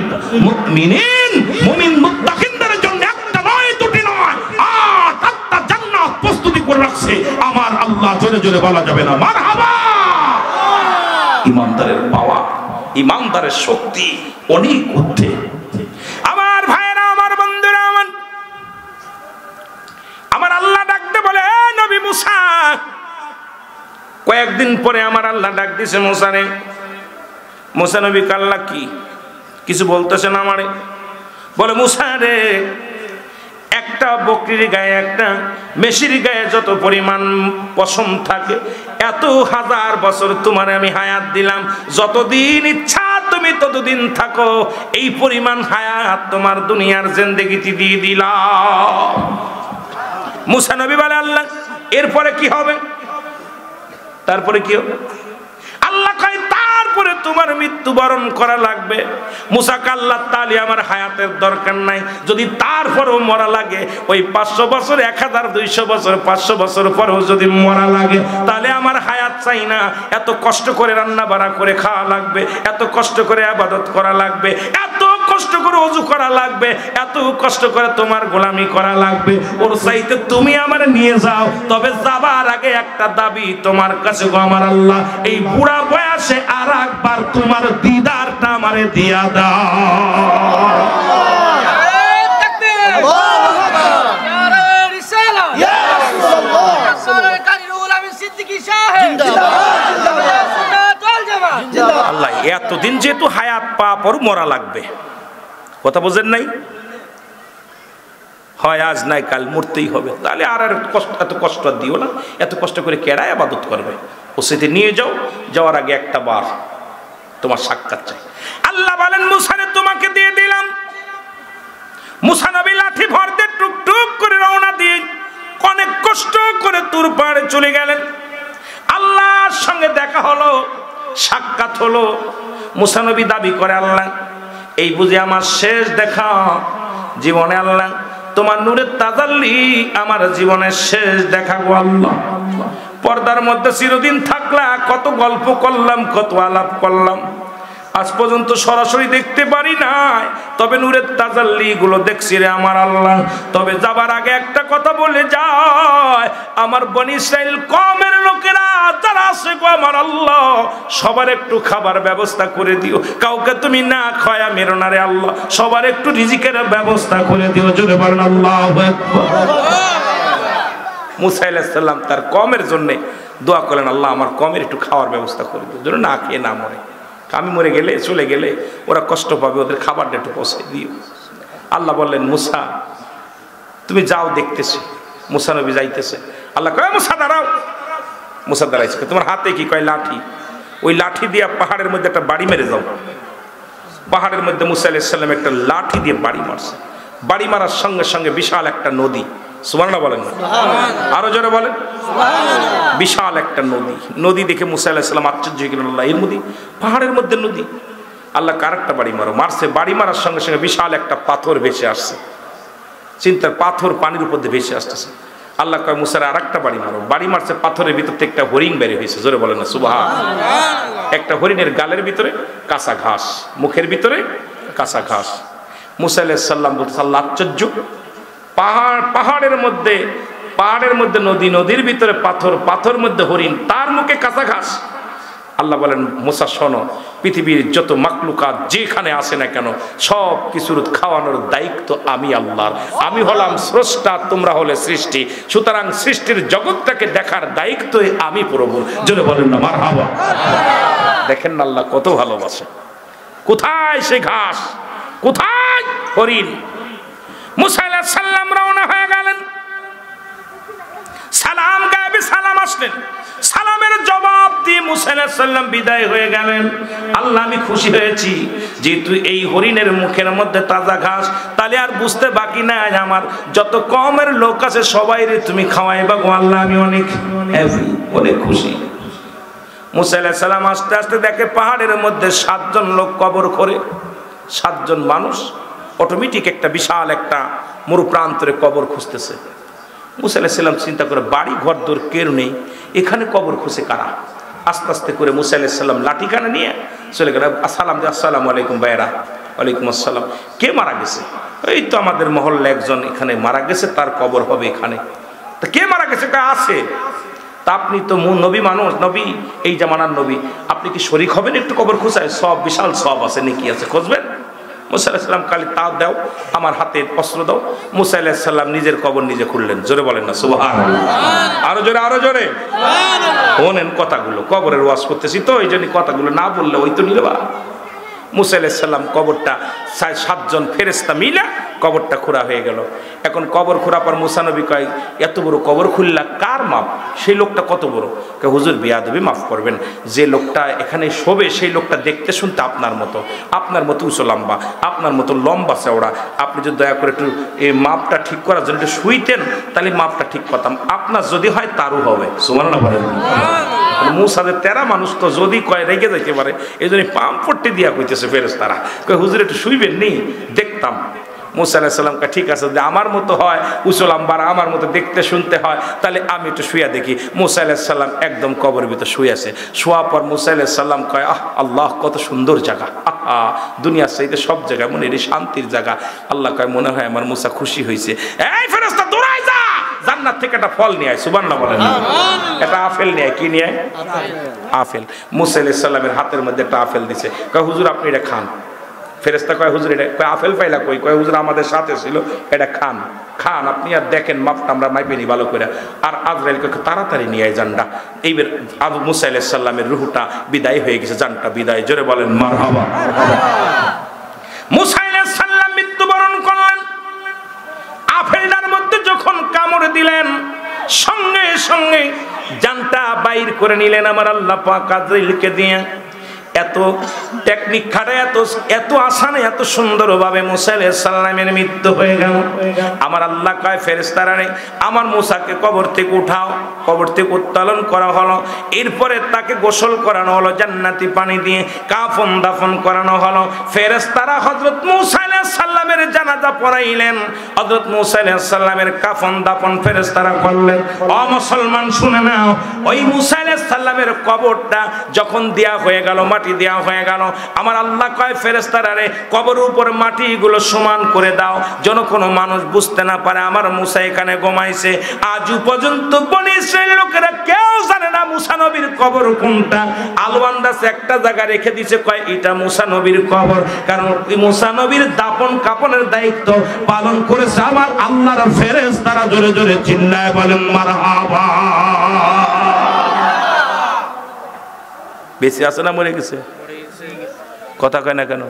A: মুমিনিন, মুমিন মুত্তাকিনদের জন্য একটা নয়, দুটি নয়, 8টা জান্নাত প্রস্তুতি করে রাখছে আমার আল্লাহ। জোরে জোরে বলা যাবে না মারহাবা। ইমানদারের পাওয়ার, ইমানদারের শক্তি অনেক ঊর্ধ্বে। আমার ভাইরা, আমার বন্ধুরা, আমার আল্লাহ ডাকতে বলে নবী মুসা। কয়েকদিন পরে আমার আল্লাহ ডাক দিছে মুসারে। মুসা নবী আল্লাহ কি কিছু বলতেছেন আমারে? বলে মুসা রে, একটা বকরির গায়ে, একটা মেশির গায়ে যত পরিমাণ পশম থাকে, এত হাজার বছর তোমার আমি হায়াত দিলাম। যতদিন ইচ্ছা তুমি ততদিন থাকো, এই পরিমাণ হায়াত তোমার দুনিয়ার জিন্দেগিতে দিয়ে দিলাম। মুসা নবী বলে আল্লাহ এরপরে কি হবে? তারপরে কি হবে? আল্লাহ কয় তারপরে তোমার মৃত্যুবরণ করা লাগবে। মুসা আল্লাহ তাআলা আমার হায়াতের দরকার নাই, যদি তারপরেও মরা লাগে, ওই 500 বছর, 1000, 200 বছর, 500 বছর পরেও যদি মরা লাগে, তাহলে আমার হায়াত চাই না। এত কষ্ট করে রান্না বাড়া করে খাওয়া লাগবে, এত কষ্ট করে ইবাদত করা লাগবে, এত কষ্ট করে ওযু করা লাগবে, এত কষ্ট করে তোমার গোলামি করা লাগবে। ওর চাইতে তুমি আমার নিয়ে যাও। তবে যাবার আগে একটা দাবি তোমার কাছে গো আমার আল্লাহ, এই বুড়া বয়সে আর একবার তোমার দিদারটা আমারে দিয়া দাও। আল্লাহ এতদিন যেহেতু হায়াত পাওয়া পর মরা লাগবে, কথা বোঝেন নাই? হয় আজ নাই কাল মরতেই হবে, তাহলে আর এত কষ্ট দিও না। এত কষ্ট করে কেডা ইবাদত করবে? ও সেটি নিয়ে যাও, যাওয়ার আগে একটা বার তোমার সাক্ষাৎ চাই। আল্লাহ বলেন মুসারে তোমাকে দিয়ে দিলাম। মুসা নবী লাঠি ভরতে টুকটুক করে রওনা দিয়ে অনেক কষ্ট করে তুর পাড়ে চলে গেলেন। আল্লাহর সঙ্গে দেখা হলো, সাক্ষাৎ হলো। মুসা নবী দাবি করে আল্লাহ এই বুঝি আমার শেষ দেখা জীবনে, আল্লাহ তোমার নূরের তাজাল্লি আমার জীবনের শেষ দেখা গো আল্লাহ। পর্দার মধ্যে চিরদিন থাকলা, কত গল্প করলাম, কত আলাপ করলাম, আজ পর্যন্ত সরাসরি দেখতে পারি নাই, তবে নূরের তাজাল্লি গুলো দেখছি রে আমার আল্লাহ। তবে যাবার আগে একটা কথা বলে যায়, আমার বনি ইসরাইল কওমের লোকেরা যারা আছে গো আমার আল্লাহ, সবার একটু খাবার ব্যবস্থা করে দিও। কাউকে তুমি না খায়া মেরো না রে আল্লাহ, সবার একটু রিজিকের ব্যবস্থা করে দিও। জোরে বলেন আল্লাহু আকবার। মুসা আলাইহিস সালাম তার কওমের জন্য দোয়া করলেন, আল্লাহ আমার কওমের একটু খাওয়ার ব্যবস্থা করে দিও, যেন না খেয়ে না মরে। আমি মরে গেলে, চলে গেলে ওরা কষ্ট পাবে, ওদের খাবারটা একটু পৌঁছে দিও। আল্লাহ বললেন মুসা তুমি যাও, দেখতেছি। মুসা নবী যাইতেছে। আল্লাহ কয় মুসা দাঁড়াও। মুসা দাঁড়াইছে। তোমার হাতে কি? কয় লাঠি। ওই লাঠি দিয়ে পাহাড়ের মধ্যে একটা বাড়ি মেরে যাও। পাহাড়ের মধ্যে মুসা আলাইহিস সালাম একটা লাঠি দিয়ে বাড়ি মারছে। বাড়ি মারার সঙ্গে সঙ্গে বিশাল একটা নদী, সুবহানাল্লাহ বলেন না, আরো জোরে বলেন সুবহানাল্লাহ। বিশাল একটা নদী, নদী দেখে মুসা আলাইহিস সালাম আশ্চর্য হয়ে গেলেন, আল্লাহ এর নদী, পাহাড়ের মধ্যে নদী। আল্লাহ কারেকটা বাড়ি মারো। মারছে, বাড়ি মারার সঙ্গে সঙ্গে বিশাল একটা পাথর ভেসে আসছে। চিন্তার, পাথর পানির উপর দিয়ে ভেসে আসতেছে। আল্লাহ কয় মুসার আরেকটা বাড়ি মারো। বাড়ি মারছে, পাথরের ভিতর থেকে একটা হরিণ বের হয়েছে। জোরে বলেন না সুবহানাল্লাহ। একটা হরিণের গালের ভিতরে কাঁচা ঘাস, মুখের ভিতরে কাঁচা ঘাস। মুসা আলাইহিস সালাম বলতে আল্লাহ আশ্চর্য, পাহাড়ের মধ্যে নদী, নদীর ভিতরে পাথর, পাথর মধ্যে হরিণ, তার মুখে কাঁচা ঘাস। আল্লাহ বলেন মুসা শোনো, পৃথিবীর যত মাকলুকাত যেখানে আসে না কেন সব কিছুর খাওয়ানোর দায়িত্ব আমি আল্লাহর। আমি হলাম স্রষ্টা, তোমরা হলে সৃষ্টি, সুতরাং সৃষ্টির জগৎটাকে দেখার দায়িত্ব আমি প্রভু। জোরে বলেন না মারহাবা। দেখেন না আল্লাহ কত ভালোবাসে। কোথায় সে ঘাস, কোথায় হরিণ? মুসা আলাইহিস সালাম রওনা হয়ে গেলেন, সালাম গায়েবে সালাম আসলেন, সালামের জবাব দিয়ে মুসা আলাইহিস সালাম বিদায় হয়ে গেলেন। আল্লাহ আমি খুশি হয়েছি যেহেতু এই হরিণের মুখের মধ্যে তাজা ঘাস, তাহলে আর বুঝতে বাকি নাই আমার যত কমের লোক আছে সবাই তুমি খাওয়াইবা গো আল্লাহ, আমি অনেক অনেক খুশি। মুসা আলাইহিস সালাম আস্তে আস্তে দেখে পাহাড়ের মধ্যে 7 জন লোক কবর করে, 7 জন মানুষ অটোমেটিক একটা বিশাল একটা মরুপ্রান্তরে কবর খুঁজতেছে। মুসা আলাইহিস সালাম চিন্তা করে বাড়ি ঘর দূর কেউ নেই, এখানে কবর খুঁজে কারা? আস্তে আস্তে করে মুসা আলাইহিস সালাম লাঠিখানা নিয়ে চলে গেল। আসসালামু আলাইকুম ভাইরা। ওয়ালাইকুম আসসালাম। কে মারা গেছে? এই তো আমাদের মহল্লা একজন এখানে মারা গেছে, তার কবর হবে এখানে। তা কে মারা গেছে? আছে। তা আপনি তো নবী মানুষ, নবী এই জামানার নবী, আপনি কি শরীক হবেন একটু কবর খুঁজায়? সব বিশাল সব আছে, নেকি আছে, খুঁজবেন? মুসা আলাইহিস সালাম কালি তা দাও, আমার হাতে অস্ত্র দাও। মুসা আলাইহিস সালাম নিজের কবর নিজে খুললেন। জোরে বলেন না সুবহানাল্লাহ। আরো জোরে, আরো জোরে শোনেন কথাগুলো। কবরের ওয়াজ করতেছি তো, এই জন্য কথাগুলো না বললে ওই তো নিলবা। মুসা আলাইহিস সালাম কবরটা 7 জন ফেরেশতা মিলে কবরটা খোঁড়া হয়ে গেল। এখন কবর খোঁড়া পর মুসা নবী কয় এত বড় কবর খুললা কার মাপ? সেই লোকটা কত বড়? কে হুজুর বিয়াদবি মাফ করবেন, যে লোকটা এখানে শোবে সেই লোকটা দেখতে শুনতে আপনার মতো উঁচু লম্বা, আপনার মতো লম্বা চওড়া। আপনি যদি দয়া করে একটু এই মাপটা ঠিক করার জন্য একটু শুইতেন তাহলে মাপটা ঠিক করতাম। আপনার যদি হয় তারও হবে। সুবহানাল্লাহ বলেন। মুসাদের 13 মানুষ তো যদি কয় রেগে যাইতে পারে, এই জন্য পাম পট্টি দিয়া কইতেছে ফেরেশতারা, কয় হুজুর একটু শুইবেন নি, দেখতাম। মুসা আলাইহিস সালাম কে ঠিক আছে, যদি আমার মতো হয় উঁচু লম্বা, আমার মতো দেখতে শুনতে হয় তাহলে আমি একটু শুয়া দেখি। মুসা আলাইহিস সালাম একদম কবরের ভিতর শুয়ে আছে। শোয়া পর মুসা আলাইহিস সালাম কয় আল্লাহ কত সুন্দর জায়গা, দুনিয়ার চাইতে সব জায়গা মনে এই শান্তির জায়গা। আল্লাহ কয় মনে হয় আমার মুসা খুশি হয়েছে। এই ফেরেশতা দৌড়াই যা, জান্নাত থেকে একটা ফল নিয়ে আয়। সুবহানাল্লাহ বলেন। একটা আপেল নিয়ে আয়। কি নিয়ে আয়? আপেল। মুসা আলাইহিস সালামের হাতের মধ্যে একটা আপেল দিছে। কয় হুজুর আপনি এটা খান। ফেরেশতা কয় হুজুর এটা, কয় আপেল পাইলা কই? কয় হুজুর আমাদের সাথে ছিল, এটা খান খান আপনি আর দেখেন মাপটা আমরা মাইপেনি ভালো করে। আর আজরাইলকে তাড়াতাড়ি নিয়ে আয় জানটা। এইবার আবু মুসা আলাইহিস সালামের রূহটা বিদায় হয়ে গেছে, জানটা বিদায়। জোরে বলেন মারহাবা। মুসা আলাইহিস সালাম মৃত্যুবরণ করলেন। আপেলটার মধ্যে যখন কামড় দিলেন সঙ্গে সঙ্গে জানটা বাইর করে নিলেন আমার আল্লাহ পাক আজরাইলকে দিয়ে। এত টেকনিক খাটে, এত আসানে, এত সুন্দরভাবে মুসা আলাইহিস সালামের মৃত্যু হয়ে গেল। আমার আল্লাহ কয় ফেরেশতারা রে আমার মুসাকে কবর থেকে উঠাও। কবর থেকে উত্তোলন করা হলো। এরপরে তাকে গোসল করানো হলো জান্নাতি পানি দিয়ে, কাফন দাফন করানো হলো। ফেরেশতারা হযরত মুসা আলাইহিস সালামের জানাজা পড়াইলেন। হযরত মুসা আলাইহিস সালামের কাফন দাফন ফেরেশতারা করলেন। ও মুসলমান শুনে নাও, ওই মুসা আলাইহিস সালামের কবরটা যখন দেয়া হয়ে গেল, মাটি দেওয়া হয়ে গেল, আমার আল্লাহ কয় ফেরেশতারা রে কবরের উপর মাটিগুলো সমান করে দাও যেন কোনো মানুষ বুঝতে না পারে আমার মুসা এখানে ঘুমাইছে। আজ পর্যন্ত বনি ইসরাইলের লোকেরা কেউ জানে না মুসা নবীর কবর কোনটা। আলওয়ান্দাস একটা জায়গা রেখে দিয়েছে, কয় এটা মুসা নবীর কবর, কারণ এই মুসা নবীর দাফন কাফনের দায়িত্ব পালন করেছে আমার আল্লাহর ফেরেশতারা। জোরে জোরে চিল্লায় বলেন মারহাবা। বেঁচে আছে না মরে গেছে? কথা কয় না কেন?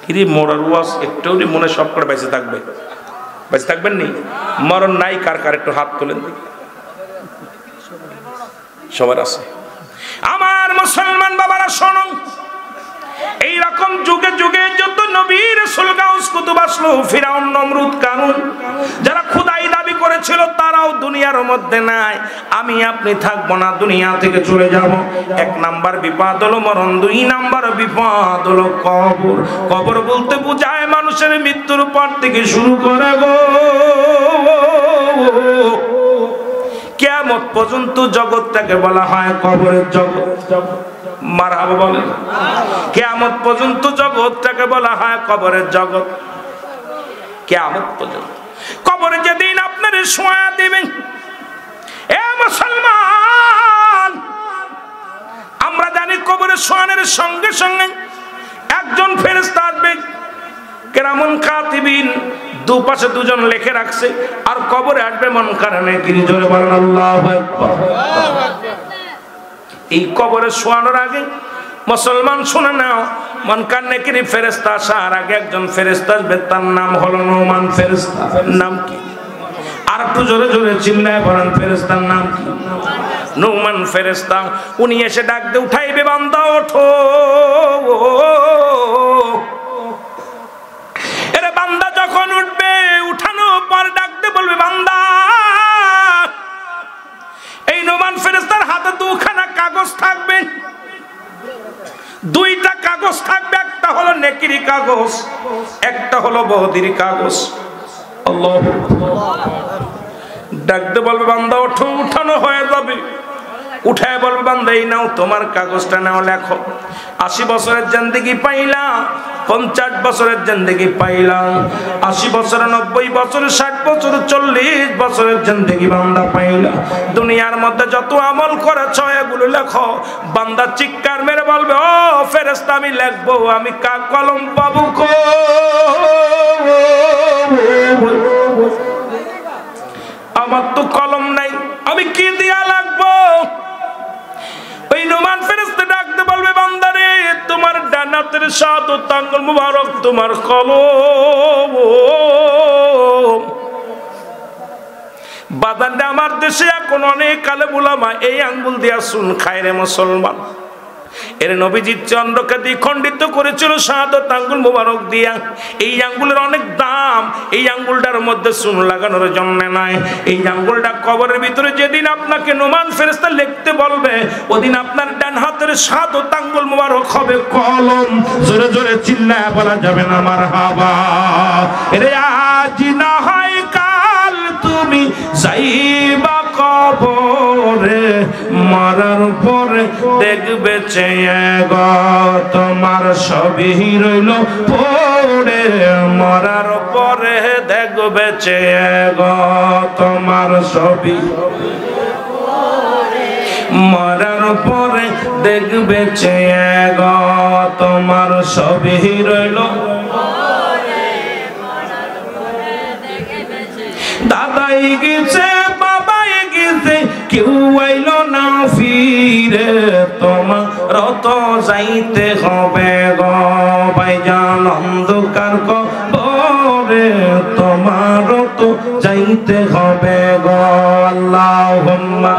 A: কিরে মরার ওয়াজ একটু মনে সব করে বেঁচে থাকবে, বেঁচে থাকবেন নি? মরণ নাই কার কার একটু হাত তোলেন। সবার আছে। আমার মুসলমান বাবারা শোনো, এইরকম যুগে যুগে যত নবী রাসূল গাউস কুতুব আসলো, ফিরাউন নমরুদ কারুন যারা খোদাই দাবি করেছিল তারাও দুনিয়ার মধ্যে নাই। আমি আপনি থাকবো না, দুনিয়া থেকে চলে যাব। 1 নাম্বার বিপদ হলো মরণ, 2 নাম্বার বিপদ হলো কবর। কবর বলতে বোঝায় মানুষের মৃত্যুর পর থেকে শুরু করে গো কিয়ামত পর্যন্ত জগৎটাকে বলা হয় কবরের জগৎ। মারহাবা বলেন। কিয়ামত পর্যন্ত জগৎটাকে বলা হয় কবরের জগৎ। কিয়ামত পর্যন্ত কবরে যেদিন আপনার শোয়া দিবেন, এ মুসলমান কবরে শোয়ানোর সঙ্গে সঙ্গে একজন ফেরেশতা আসবে, কেরামুন কাতিবিন, দুপাশে দুজন লিখে রাখছে, আর কবরে আসবে মুনকার নাকির। জোরে বলেন আল্লাহু আকবার। এই কবরে শোয়ানোর আগে মুসলমান শুনে নাও, মুনকার নাকির ফেরেশতা আসার আগে একজন ফেরেশতা আসবে, তার নাম হলো নুমান ফেরেশতা। নাম কি? আর একটু জোরে জোরে চিল্লায় বলেন, ফেরেশতার নাম কি? নুমান ফেরেশতা। উনি এসে ডাক দিয়ে উঠাইবে, বান্দা ওঠো। এরে বান্দা যখন উঠবে, উঠানোর পর ডাক দিয়ে বলবে, বান্দা। এই নুমান ফেরেশতার হাতে দুখানা কাগজ থাকবে, দুইটা কাগজ থাকবে, একটা হলো নেকির কাগজ, একটা হলো বদির কাগজ। আল্লাহ ডাকতে বলবে, বান্দা ওঠো। উঠানো হয়ে যাবে, উঠায় বলবে, বান্দা এই নাও তোমার কাগজটা, নাও লেখো। 80 বছরের জিন্দেগি পাইলাম, 50 বছরের জিন্দেগি পাইলাম, 80 বছর, 90 বছর, 60 বছর, 40 বছরের জিন্দেগি বান্দা পাইলাম। দুনিয়ার মধ্যে যত আমল করেছ এগুলো লেখো। বান্দা চিৎকার মেরে বলবে, ও ফেরেশতা আমি লিখবো, আমি কলম পাবো কো? আমার তো কলম নাই, আমি কি দিয়া লাগবো? ওই নুমান ফেরেশতা ডাকতে বলবে, বান্দারে তোমার ডান হাতের শাহাদাত আঙ্গুল মুবারক তোমার কলম। বাদানটা আমার দেশে এখন অনেক আলেম উলামা এই আঙ্গুল দিয়া সুন খায় রে মুসলমান। এর নবীজির চন্দ্রকে দ্বিখণ্ডিত করেছিল শাহাদাত আঙ্গুল মুবারক দিয়া। এই আঙ্গুলের অনেক দাম, এই আঙ্গুলটার মধ্যে সুন লাগানোর জন্য নয়। এই আঙ্গুলটা কবরের ভিতরে যেদিন আপনাকে নুমান ফেরেশতা লিখতে বলবে, ওদিন আপনার ডান হাতের শাহাদাত আঙ্গুল মুবারক হবে কলম। জোরে জোরে চিল্লায় বলা যাবে না মারহাবা। এরে আজ না হয় কাল তুমি যাইবা কবরে, মরার পরে দেখবে চেয়ে গো তোমার সবই রইল পড়ে। মরার পরে দেখবে চেয়ে গো তোমার সবই, মরার পরে দেখবে চেয়ে গো তোমার সবই রইল। দাদাই গেছে, বাবাই গেছে, কেউ আইল না ফিরে, তোমার তো যাইতে হবে গো ভাইজান অন্ধকার কবরে, তোমার তো যাইতে হবে গো। আল্লাহুম্মা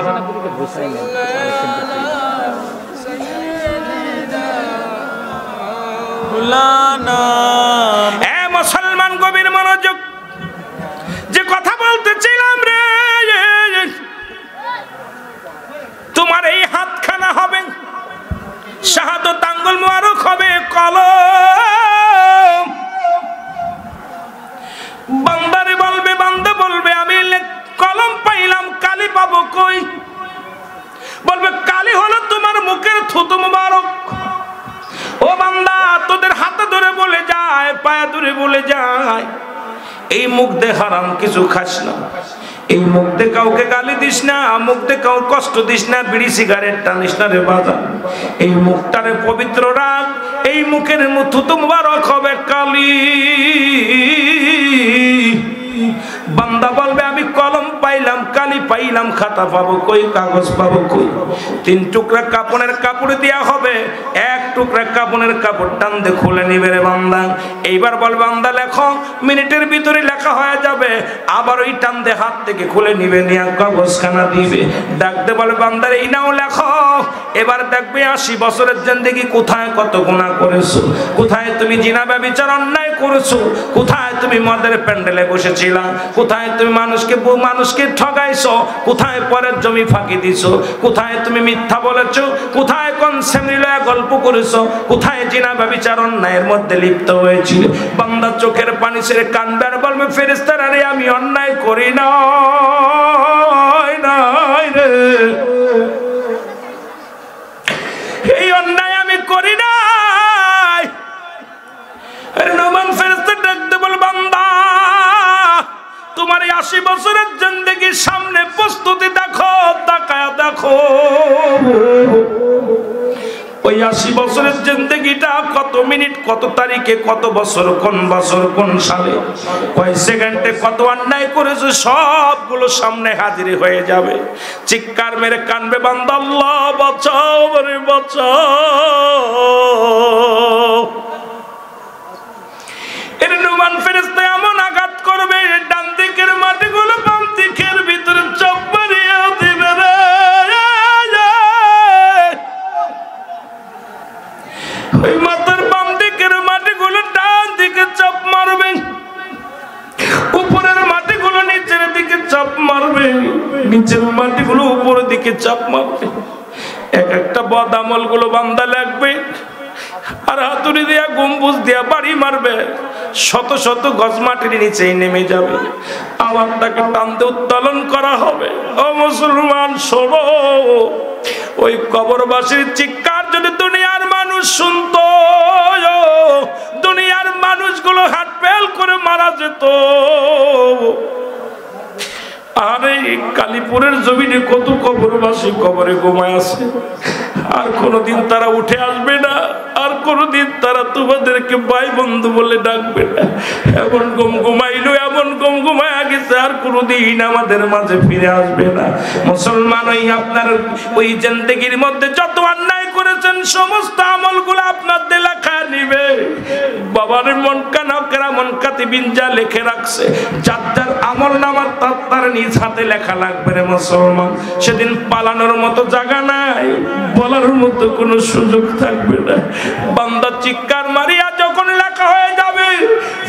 A: এ মুসলমান গভীর মনোযোগ, যে কথা বলতেছিলাম রে, তোমার এই হাতখানা হবে শাহাদাত আঙ্গুল মুবারক হবে কলম। বান্দারে বলবে, বান্দা বলবে আমি কলম পাইলাম, কালি পাবো কই? বলবে কালি হলো তোমার মুখের থুতু মুবারক। ও বান্দা তোদের হাতে ধরে বলে যায়, পায়ে ধরে বলে যায়, এই মুখ দে হারাম কিছু খাস না, এই মুখ দে কাউকে গালি দিস না, মুখ দে কাউ কষ্ট দিস না, বিড়ি সিগারেট টানিস না রে বাবা, এই মুখটারে পবিত্র রাখ, এই মুখের থুতু মুবারক হবে কালি। বান্দা বলবে আমি কলম পাইলাম, কালি পাইলাম, খাতা পাবো কই, কাগজ পাবো কই? 3 টুকরা কাপড়ের কাপড় দেয়া হবে, 1 টুকরা কাপড়ের কাপড় টান দিয়ে খুলে নিবে রে বান্দা। এইবার বল বান্দা লেখো, মিনিটের ভিতরে লেখা হয়ে যাবে, আবার ওই টান দিয়ে হাত থেকে খুলে নিবে, নিয়ে কাগজখানা দিবে, ডাকতে বলে বান্দার এই নাও লেখো। এবার দেখবে 80 বছরের জিন্দেগি কোথায় কত গুনাহ করেছো, কোথায় তুমি জিনা ব্যভিচার অন্যায় করেছো, কোথায় তুমি মদের প্যান্ডেলে বসেছিলা, কোথায় তুমি মানুষকে ঠগাইছো, কোথায় পরের জমি ফাঁকি দিছো, কোথায় তুমি মিথ্যা বলেছো, কোথায় কোন সেমিলয়া গল্প করেছো, কোথায় জিনা ব্যভিচার অন্যায়ের মধ্যে লিপ্ত হয়েছিল। বান্দা চোখের পানি ছেড়ে কাঁদবে আর বলবে ফেরেশতারা রে আমি অন্যায় করি না রে, এই অন্যায় আমি করি নাই। নুমান ফেরেশতা ডাকতে বল বান্দা তোমার 80 বছরের জিন্দেগির সামনে প্রস্তুতি দেখো, তাকায়া দেখো। ওই 80 বছরের জিন্দেগিটা কত মিনিট, কত তারিখে, কত বছর, কোন সালে, কয় সেকেন্ডে কত অন্যায় করেছে সবগুলো সামনে হাজির হয়ে যাবে। চিৎকার মেরে কানবে বান্দা, আল্লাহ বাঁচাও রে বাঁচাও। এর নুমান ফেরেশতা এমন আঘাত করবে, ডান দিকের মাটিগুলো বাম দিকের ভিতরে চাপ মারিয়ে দিবে রে। ওই মাথার বাম দিকের মাটিগুলো ডান দিকে চাপ মারবে, উপরের মাটিগুলো নিচের দিকে চাপ মারবে, নিচের মাটিগুলো উপরের দিকে চাপ মারবে। এক একটা বদ আমল গুলো বান্দা লাগবে, আর হাতুড়ি দিয়া গম্বুজ দিয়া বাড়ি মারবে, শত শত গজ মাটির নিচে নেমে যাবে, আবার তাকে টানতে উত্তোলন করা হবে। ও মুসলমান শোনো, ওই কবরবাসীর চিৎকার যদি দুনিয়ার মানুষ শুনতো, দুনিয়ার মানুষগুলো হাত ফেল করে মারা যেত। আরে কালীপুরের জমিনে কত কবরবাসী কবরে ঘুমায় আছে, আর কোনদিন তারা উঠে আসবে না, আর কোনদিন তারা তোমাদেরকে ভাই বন্ধু বলে ডাকবে না। এমন ঘুমাইলো, এমন ঘুমায় গেছে, আর কোনদিন আমাদের মাঝে ফিরে আসবে না। মুসলমান, ওই আপনার ওই জিন্দেগির মধ্যে যত অন্যায় করেছেন সমস্ত আমলগুলো আপনাদের লেখা নিবে। বাবার মন কানা মন কাতিবিন যা লিখে রাখছে, যার যার আমল নামা তার নিজ হাতে লেখা লাগবে রে মুসলমান। সেদিন পালানোর মতো জায়গা নাই, বলার মতো কোনো সুযোগ থাকবে না। বান্দা চিৎকার মারিয়া যখন লেখা হয়ে যাবে,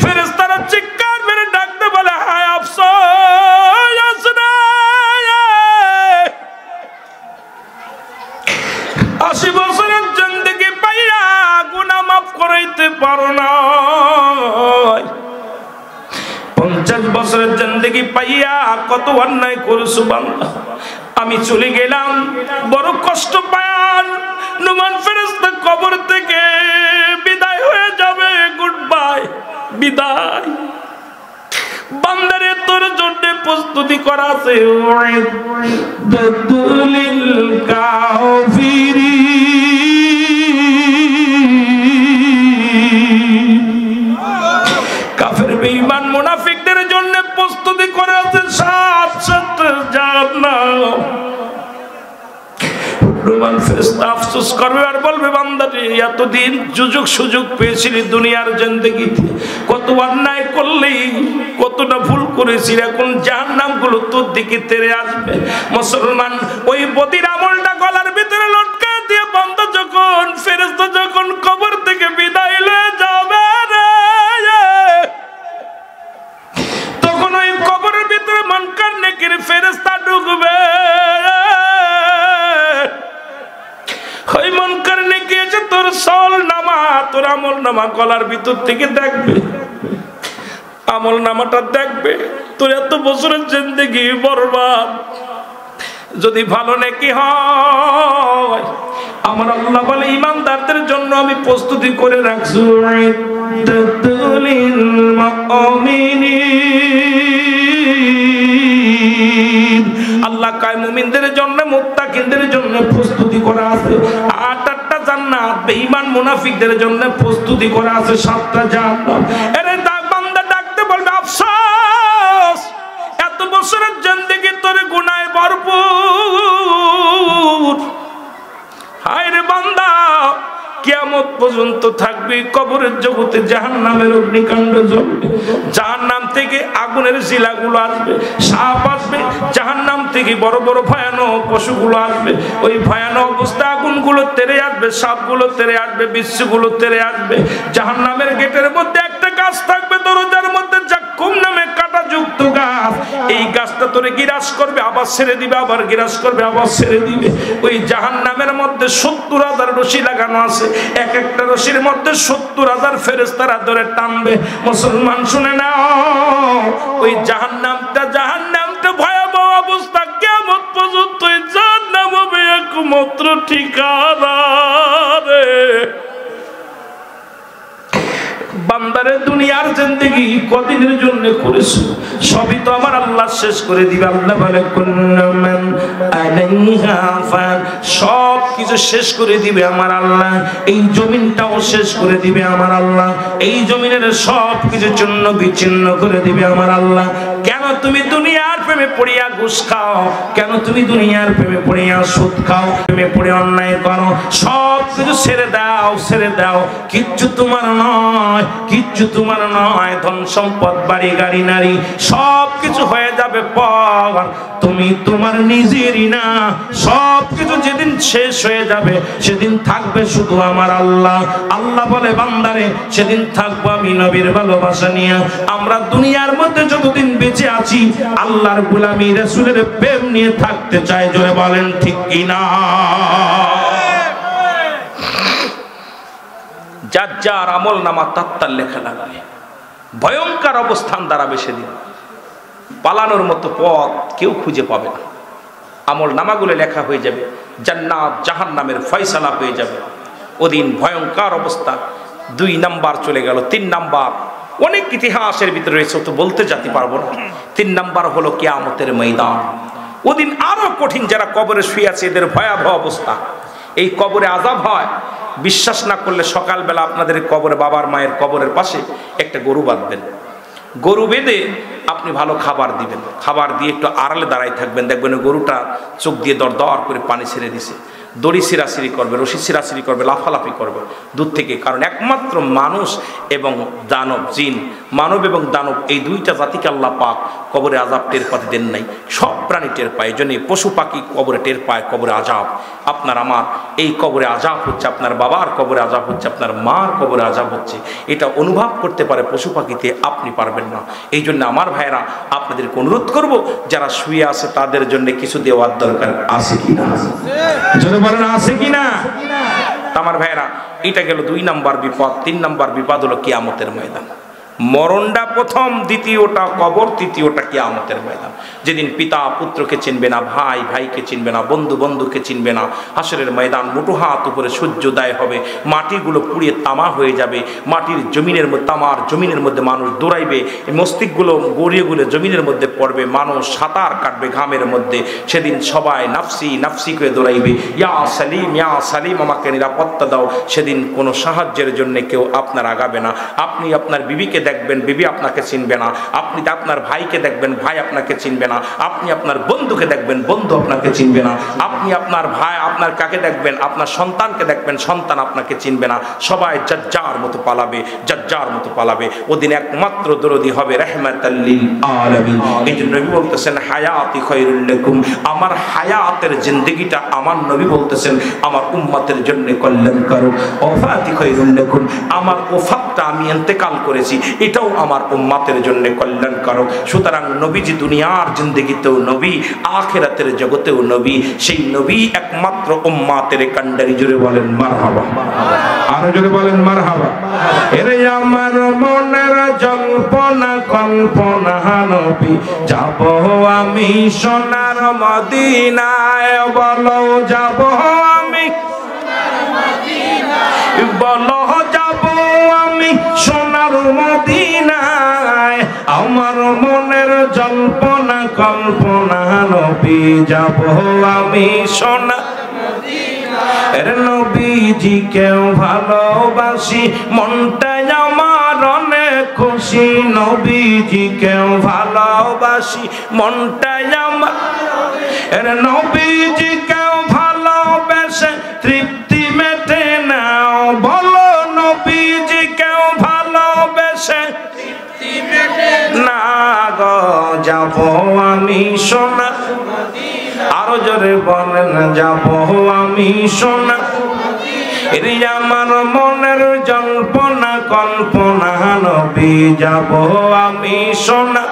A: ফেরেশতারা চিৎকার মেরে ডাকতে বলে, হায় আফসোস রে, 80 বছরের জিন্দেগি পাইয়া গুনাহ মাফ করাইতে পারো না, 50 বছরের জিন্দেগি পাইয়া কত অন্যায় করেছো বান্দা। আমি চলে গেলাম, বড় কষ্ট পায়ান। নুমান ফেরেশতা কবর থেকে বিদায় হয়ে যাবে, গুড বাই, বিদায়। বান্দারে তোর জন্য প্রস্তুতি করা আছে, দুলিল কাফিরি, কাফের বেঈমান মুনাফিকদের জন্য প্রস্তুতি করা আছে 7 জাহান্নাম। রোমান ফেরেশতা আফসোস করবে আর বলবে, বান্দারে এতদিন সুযোগ পেয়েছিলি দুনিয়ার জিন্দেগিতে, কত অন্যায় করলি, কতটা ভুল করেছিস, এখন জাহান্নামগুলো তোর দিকে তেড়ে আসবে। মুসলমান, ওই বদির আমলটা গলার ভিতরে লটকা দিয়ে বান্দা যখন, ফেরেশতা যখন কবর থেকে বিদায় লয়ে যাবে রে, তখন ওই কবরের ভিতরে মুনকার নেকির ফেরেশতা ঢুকবে। ওই মুনকার নেকি এসে তোর সল নামা, তোর আমল নামা গলার ভিতর থেকে দেখবে, আমল নামাটা দেখবে, তোর এত বছরের জিন্দেগি বরবাদ। যদি ভালো নেকি হয়, আমার আল্লাহ বলে ইমানদারদের জন্য আমি প্রস্তুতি করে রাখছি, আল্লাহ কয় মুমিনদের জন্য, মুত্তাকিনদের জন্য প্রস্তুতি করা আছে 8টা জান্নাত, বেঈমান মুনাফিকদের জন্য প্রস্তুতি করা আছে 7টা জাহান্নাম। এরে বান্দা ডাকতে বলবে, আফসোস, এত বছরের জিন্দেগি তোর গুনাহে ভরপুর। হায় রে বান্দা, কিয়ামত পর্যন্ত থাকবে কবরের জগতে জাহান্নামের অগ্নিকাণ্ড জ্বলবে, জাহান্নাম থেকে আগুনের জিলাগুলো আসবে, সাপ আসবে, জাহান্নাম থেকে বড় বড় ভয়ানক পশুগুলো আসবে। ওই ভয়ানক অবস্থা আগুনগুলো তেড়ে আসবে, সাপগুলো তেড়ে আসবে, বিচ্ছুগুলো তেড়ে আসবে। জাহান্নামের গেটের মধ্যে একটা গাছ থাকবে, দরজার মধ্যে জাক্কুম নামে কাঁটাযুক্ত গাছ। এই গাছটা তোরে গিরাস করবে, আবার ছেড়ে দিবে, আবার গিরাস করবে, আবার ছেড়ে দিবে। ওই জাহান্নামের মধ্যে 70,000 রশি লাগানো আছে, এক একটা রশির মধ্যে 70,000 ফেরেশতারা ধরে টানবে। মুসলমান শুনে নাও, ওই জাহান্নামটা ভয়াবহ অবস্থা, কিয়ামত পর্যন্ত জাহান্নাম হবে একমাত্র ঠিকানা রে। বান্দারে দুনিয়ার জিন্দেগি কদিনের জন্য করেছো সবই তো আমার আল্লাহ শেষ করে দিবে আল্লাহ বলে কুল্লু মান আলাইহা ফান সব কিছু শেষ করে দিবে আমার আল্লাহ এই জমিনটাও শেষ করে দিবে আমার আল্লাহ এই জমিনের সব কিছু চূর্ণ বিচ্ছিন্ন করে দিবে আমার আল্লাহ কেন তুমি দুনিয়ার প্রেমে পড়িয়া ঘুষ খাও কেন তুমি দুনিয়ার প্রেমে পড়িয়া সুদ খাও প্রেমে পড়ে অন্যায় করো সব কিছু ছেড়ে দাও কিচ্ছু তোমার নয় কিচ্ছু তোমার নয় ধন সম্পদ বাড়ি গাড়ি নারী সব কিছু হয়ে যাবে পর তুমি তোমার নিজেরই না সব কিছু যেদিন শেষ হয়ে যাবে সেদিন থাকবে শুধু আমার আল্লাহ আল্লাহ বলে বান্দারে সেদিন থাকবো আমি নবীর ভালোবাসা নিয়ে আমরা দুনিয়ার মধ্যে যতদিন বেঁচে আছি আল্লাহর গোলামি রাসূলের প্রেম নিয়ে থাকতে চাই জোরে বলেন ঠিক কিনা যার যার আমল নামা তাত্তার লেখা লাগবে ভয়ঙ্কর অবস্থান দাঁড়াবে সেদিন পালানোর মতো পথ কেউ খুঁজে পাবে না আমল নামাগুলো লেখা হয়ে যাবে জান্নাত জাহান্নামের ফয়সালা হয়ে যাবে ওদিন ভয়ঙ্কর অবস্থা 2 নাম্বার চলে গেল 3 নাম্বার অনেক ইতিহাসের ভিতরে রয়েছে তো বলতে যেতে পারবো না 3 নাম্বার হলো কিয়ামতের ময়দান ওদিন আরো কঠিন যারা কবরে শুয়ে আছে এদের ভয়াবহ অবস্থা এই কবরে আযাব হয় বিশ্বাস না করলে সকালবেলা আপনাদের কবরে বাবার মায়ের কবরের পাশে একটা গরু বাঁধবেন গরু বেঁধে আপনি ভালো খাবার দিবেন খাবার দিয়ে একটু আড়ালে দাঁড়াই থাকবেন দেখবেন গরুটা চোখ দিয়ে দর করে পানি ছেড়ে দিছে দড়ি সিরাসিরি করবে রশি সিরাসিরি করবে লাফালাফি করবে দূর থেকে কারণ একমাত্র মানুষ এবং দানব জিন মানব এবং দানব এই দুইটা জাতিকে আল্লাহ পাক কবরে আযাব টের পাতে দেন নাই সব প্রাণী টের পায় এই জন্য পশু পাখি কবরে টের পায় কবরে আযাব আপনার আমার এই কবরে আযাব হচ্ছে আপনার বাবার কবরে আযাব হচ্ছে আপনার মার কবরে আযাব হচ্ছে এটা অনুভব করতে পারে পশু পাখিতে আপনি পারবেন না এই জন্য আমার ভাইরা আপনাদেরকে অনুরোধ করব যারা শুয়ে আছে তাদের জন্য কিছু দেওয়ার দরকার আছে কি না জোরে বলেন আছে কি না আমার ভাইরা এটা গেল 2 নাম্বার বিপদ 3 নাম্বার বিপদ হলো কিয়ামতের ময়দান মরণটা প্রথম দ্বিতীয়টা কবর তৃতীয়টা কিয়ামতের ময়দান যেদিন পিতা পুত্রকে চিনবে না ভাই ভাইকে চিনবে না বন্ধু বন্ধুকে চিনবে না হাসরের ময়দান মুঠো হাত উপরে সূর্যোদয় হবে মাটিগুলো পুড়িয়ে তামা হয়ে যাবে মাটির জমিনের মধ্যে তামার জমিনের মধ্যে মানুষ দৌড়াইবে মস্তিষ্কগুলো গড়িয়ে জমিনের মধ্যে পড়বে মানুষ সাঁতার কাটবে ঘামের মধ্যে সেদিন সবাই নাফসি নাফসি করে দৌড়াইবে ইয়া সালিম আমাকে নিরাপত্তা দাও সেদিন কোনো সাহায্যের জন্য কেউ আপনার আগাবে না আপনি আপনার বিবিকে দেখবেন বিবি আপনাকে চিনবে না আপনি আপনার ভাইকে দেখবেন ভাই আপনাকে চিনবে না আপনি আপনার বন্ধুকে দেখবেন বন্ধু আপনাকে চিনবে না আপনি আপনার ভাই আপনার কাকে দেখবেন আপনার সন্তানকে দেখবেন সন্তান আপনাকে চিনবে না সবাই যার মতো পালাবে ওদিন একমাত্র দরদি হবে রাহমাতাল লিল আলামিন এইজন্য নবী বলতেছেন হায়াতি খায়রুল লাকুম আমার হায়াতের জিন্দেগিটা আমার নবী বলতেছেন আমার উম্মতের জন্য কল্যাণকারক ওফাতি খায়রুল লাকুম আমার ওফাতটা আমি ইন্তেকাল করেছি এটাও আমার উম্মতের জন্য কল্যাণকারক সুতরাং নবীজি দুনিয়ার জিন্দেগিতেও নবী আখিরাতের জগতেও নবী সেই নবী একমাত্র উম্মতের কান্ডারি জুড়ে বলেন মারহাবা আরো জোরে বলেন মারহাবা এরে আমার মনের জল্পনা কল্পনা নবী যাব আমি সোনার মদিনায় বলো যাব আমি বলো যাব আমি সোনার মদিনায় আমার মনের জল্পনা কল্পনা নবী যাব আমি সোনার নবীজিকে ভালোবাসি মনটাই আমার অনেক খুশি নবীজিকে ভালোবাসি মনটাই আমার নবীজিকে ভালোবেসে তৃপ্তি মেটে নাও বলো নবীজিকে ভালোবেসে তৃপ্তি মেটে না গো যাব আমি সোনা আরো জোরে বলেন যাব আমি সোনা এর আমার মনের জল্পনা কল্পনা নবী যাব আমি সোনা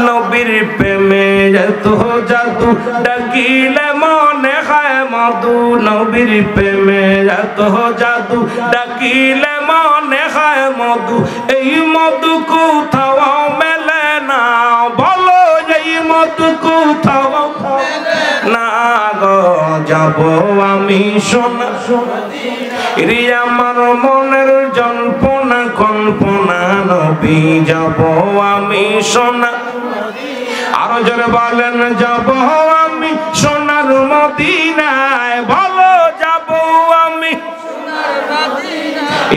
A: নবীর প্রেমে এত জাদু ডাকিলে মনে হয় মধু নবীর প্রেমে এত জাদু ডাকিলে মনে হয় মধু এই মধু কোথাও মেলে না বলো এই মধু কোথাও না গো যাব আমি সোনা রে আমার মনের জল্পনা নবী যাব আমি সোনার, আরো জোরে বলেন যাব আমি সোনার মদিনায়, ভালো যাব আমি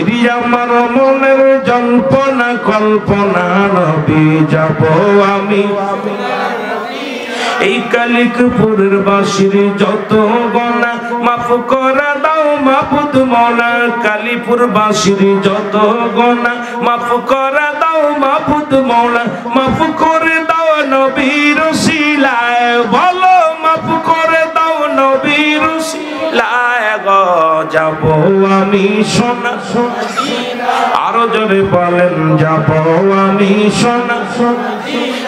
A: এরি আমার মনের জল্পনা কল্পনা, নবী যাব আমি এই কালিকপুরের বাসির যত গনা মাফ করে দাও মাবুদ মওলা, কালীপুর বাসির যত গনা মাফ করে দাও মাবুদ মওলা, মাফ করে দাও নবীর উসিলায়, ভালো মাফ করে দাও নবীর উসিলায় গো যাব আমি সোনা, আরো জোরে বলেন যাব আমি সোনা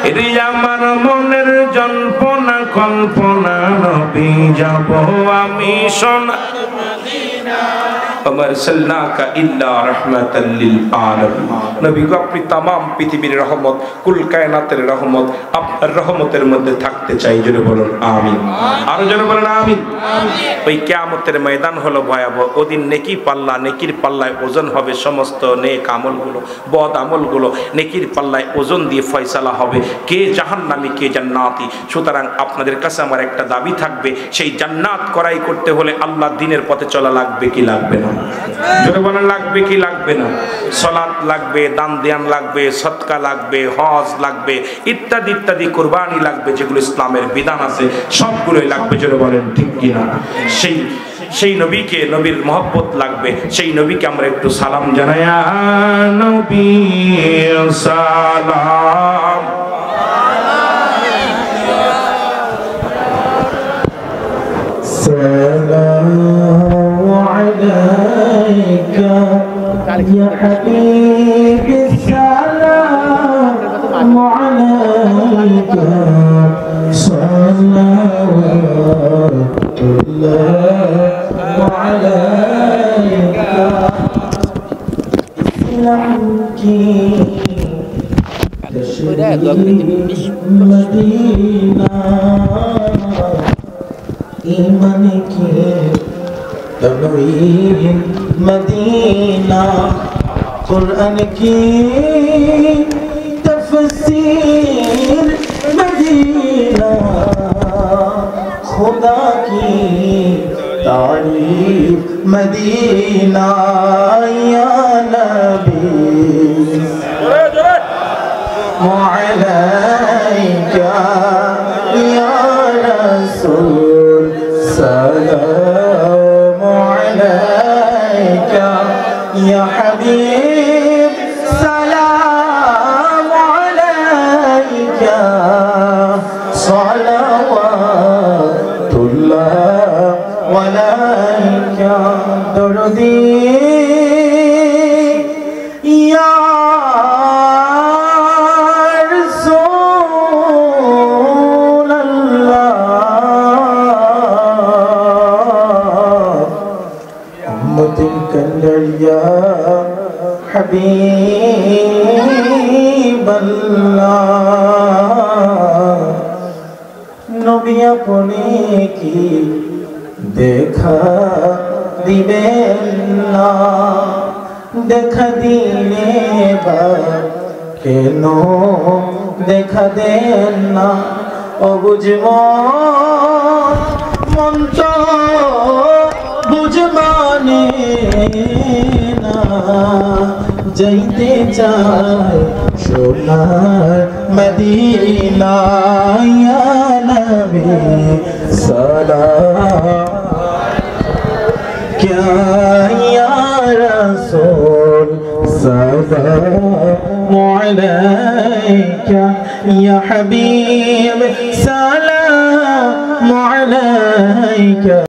A: এরি আমার মনের জল্পনা কল্পনা, নবী যাব আমি সোনা আমার সাল্লাকা ইল্লা রাহমাতাল লিল আলামিন। নবী গো আপনি तमाम পৃথিবীর রহমত, কুল কায়নাতের রহমত, আপনার রহমতের মধ্যে থাকতে চাই, জোরে বলুন আমিন, আরো জোরে বলুন আমিন। ওই কিয়ামতের ময়দান হলো ভয়াবহ, ওদিন নেকি পাল্লা, নেকির পাল্লায় ওজন হবে সমস্ত নেক আমলগুলো, বদ আমলগুলো নেকির পাল্লায় ওজন দিয়ে ফয়সালা হবে কে জাহান্নামী কে জান্নাতি। সুতরাং আপনাদের কাছে আমার একটা দাবি থাকবে, সেই জান্নাত করাই করতে হলে আল্লাহ দ্বীনের পথে চলা লাগবে কি লাগবে না? জোরে বলেন লাগবে কি লাগবে না? সালাত লাগবে, দান ধ্যান লাগবে, সদকা লাগবে, হজ লাগবে, ইত্যাদি ইত্যাদি, কুরবানি লাগবে, যেগুলো ইসলামের বিধান আছে সবগুলোই লাগবে, জোরে বলেন ঠিক কিনা? সেই নবীকে, নবীর মহব্বত লাগবে, সেই নবীকে আমরা একটু সালাম জানাই, ইয়া নবী সালাম,
B: السلام عليك يا حبيبي السلام عليك صلوات الله عليك إسلام की मदीना ईमान की तनवीर मदीना कुरान की तफसीर मदीना खुदा की तारीफ मदीना या नबी अलैका या रसूल सलाम अलैका या हबीब सलाम अलैका सलावतुल्लाह अलैका दरुदी या या हबीब अल्लाह नबी अपने की देखा दिबेन ना देखा दिले केनो देखा देन ना ओ बुझमो मन तो बुझमाने ना जाइते चाय सोनार मदीना या नबी सलाम क्या या रसूल सलाम अलैका या हबीब सलाम अलैका।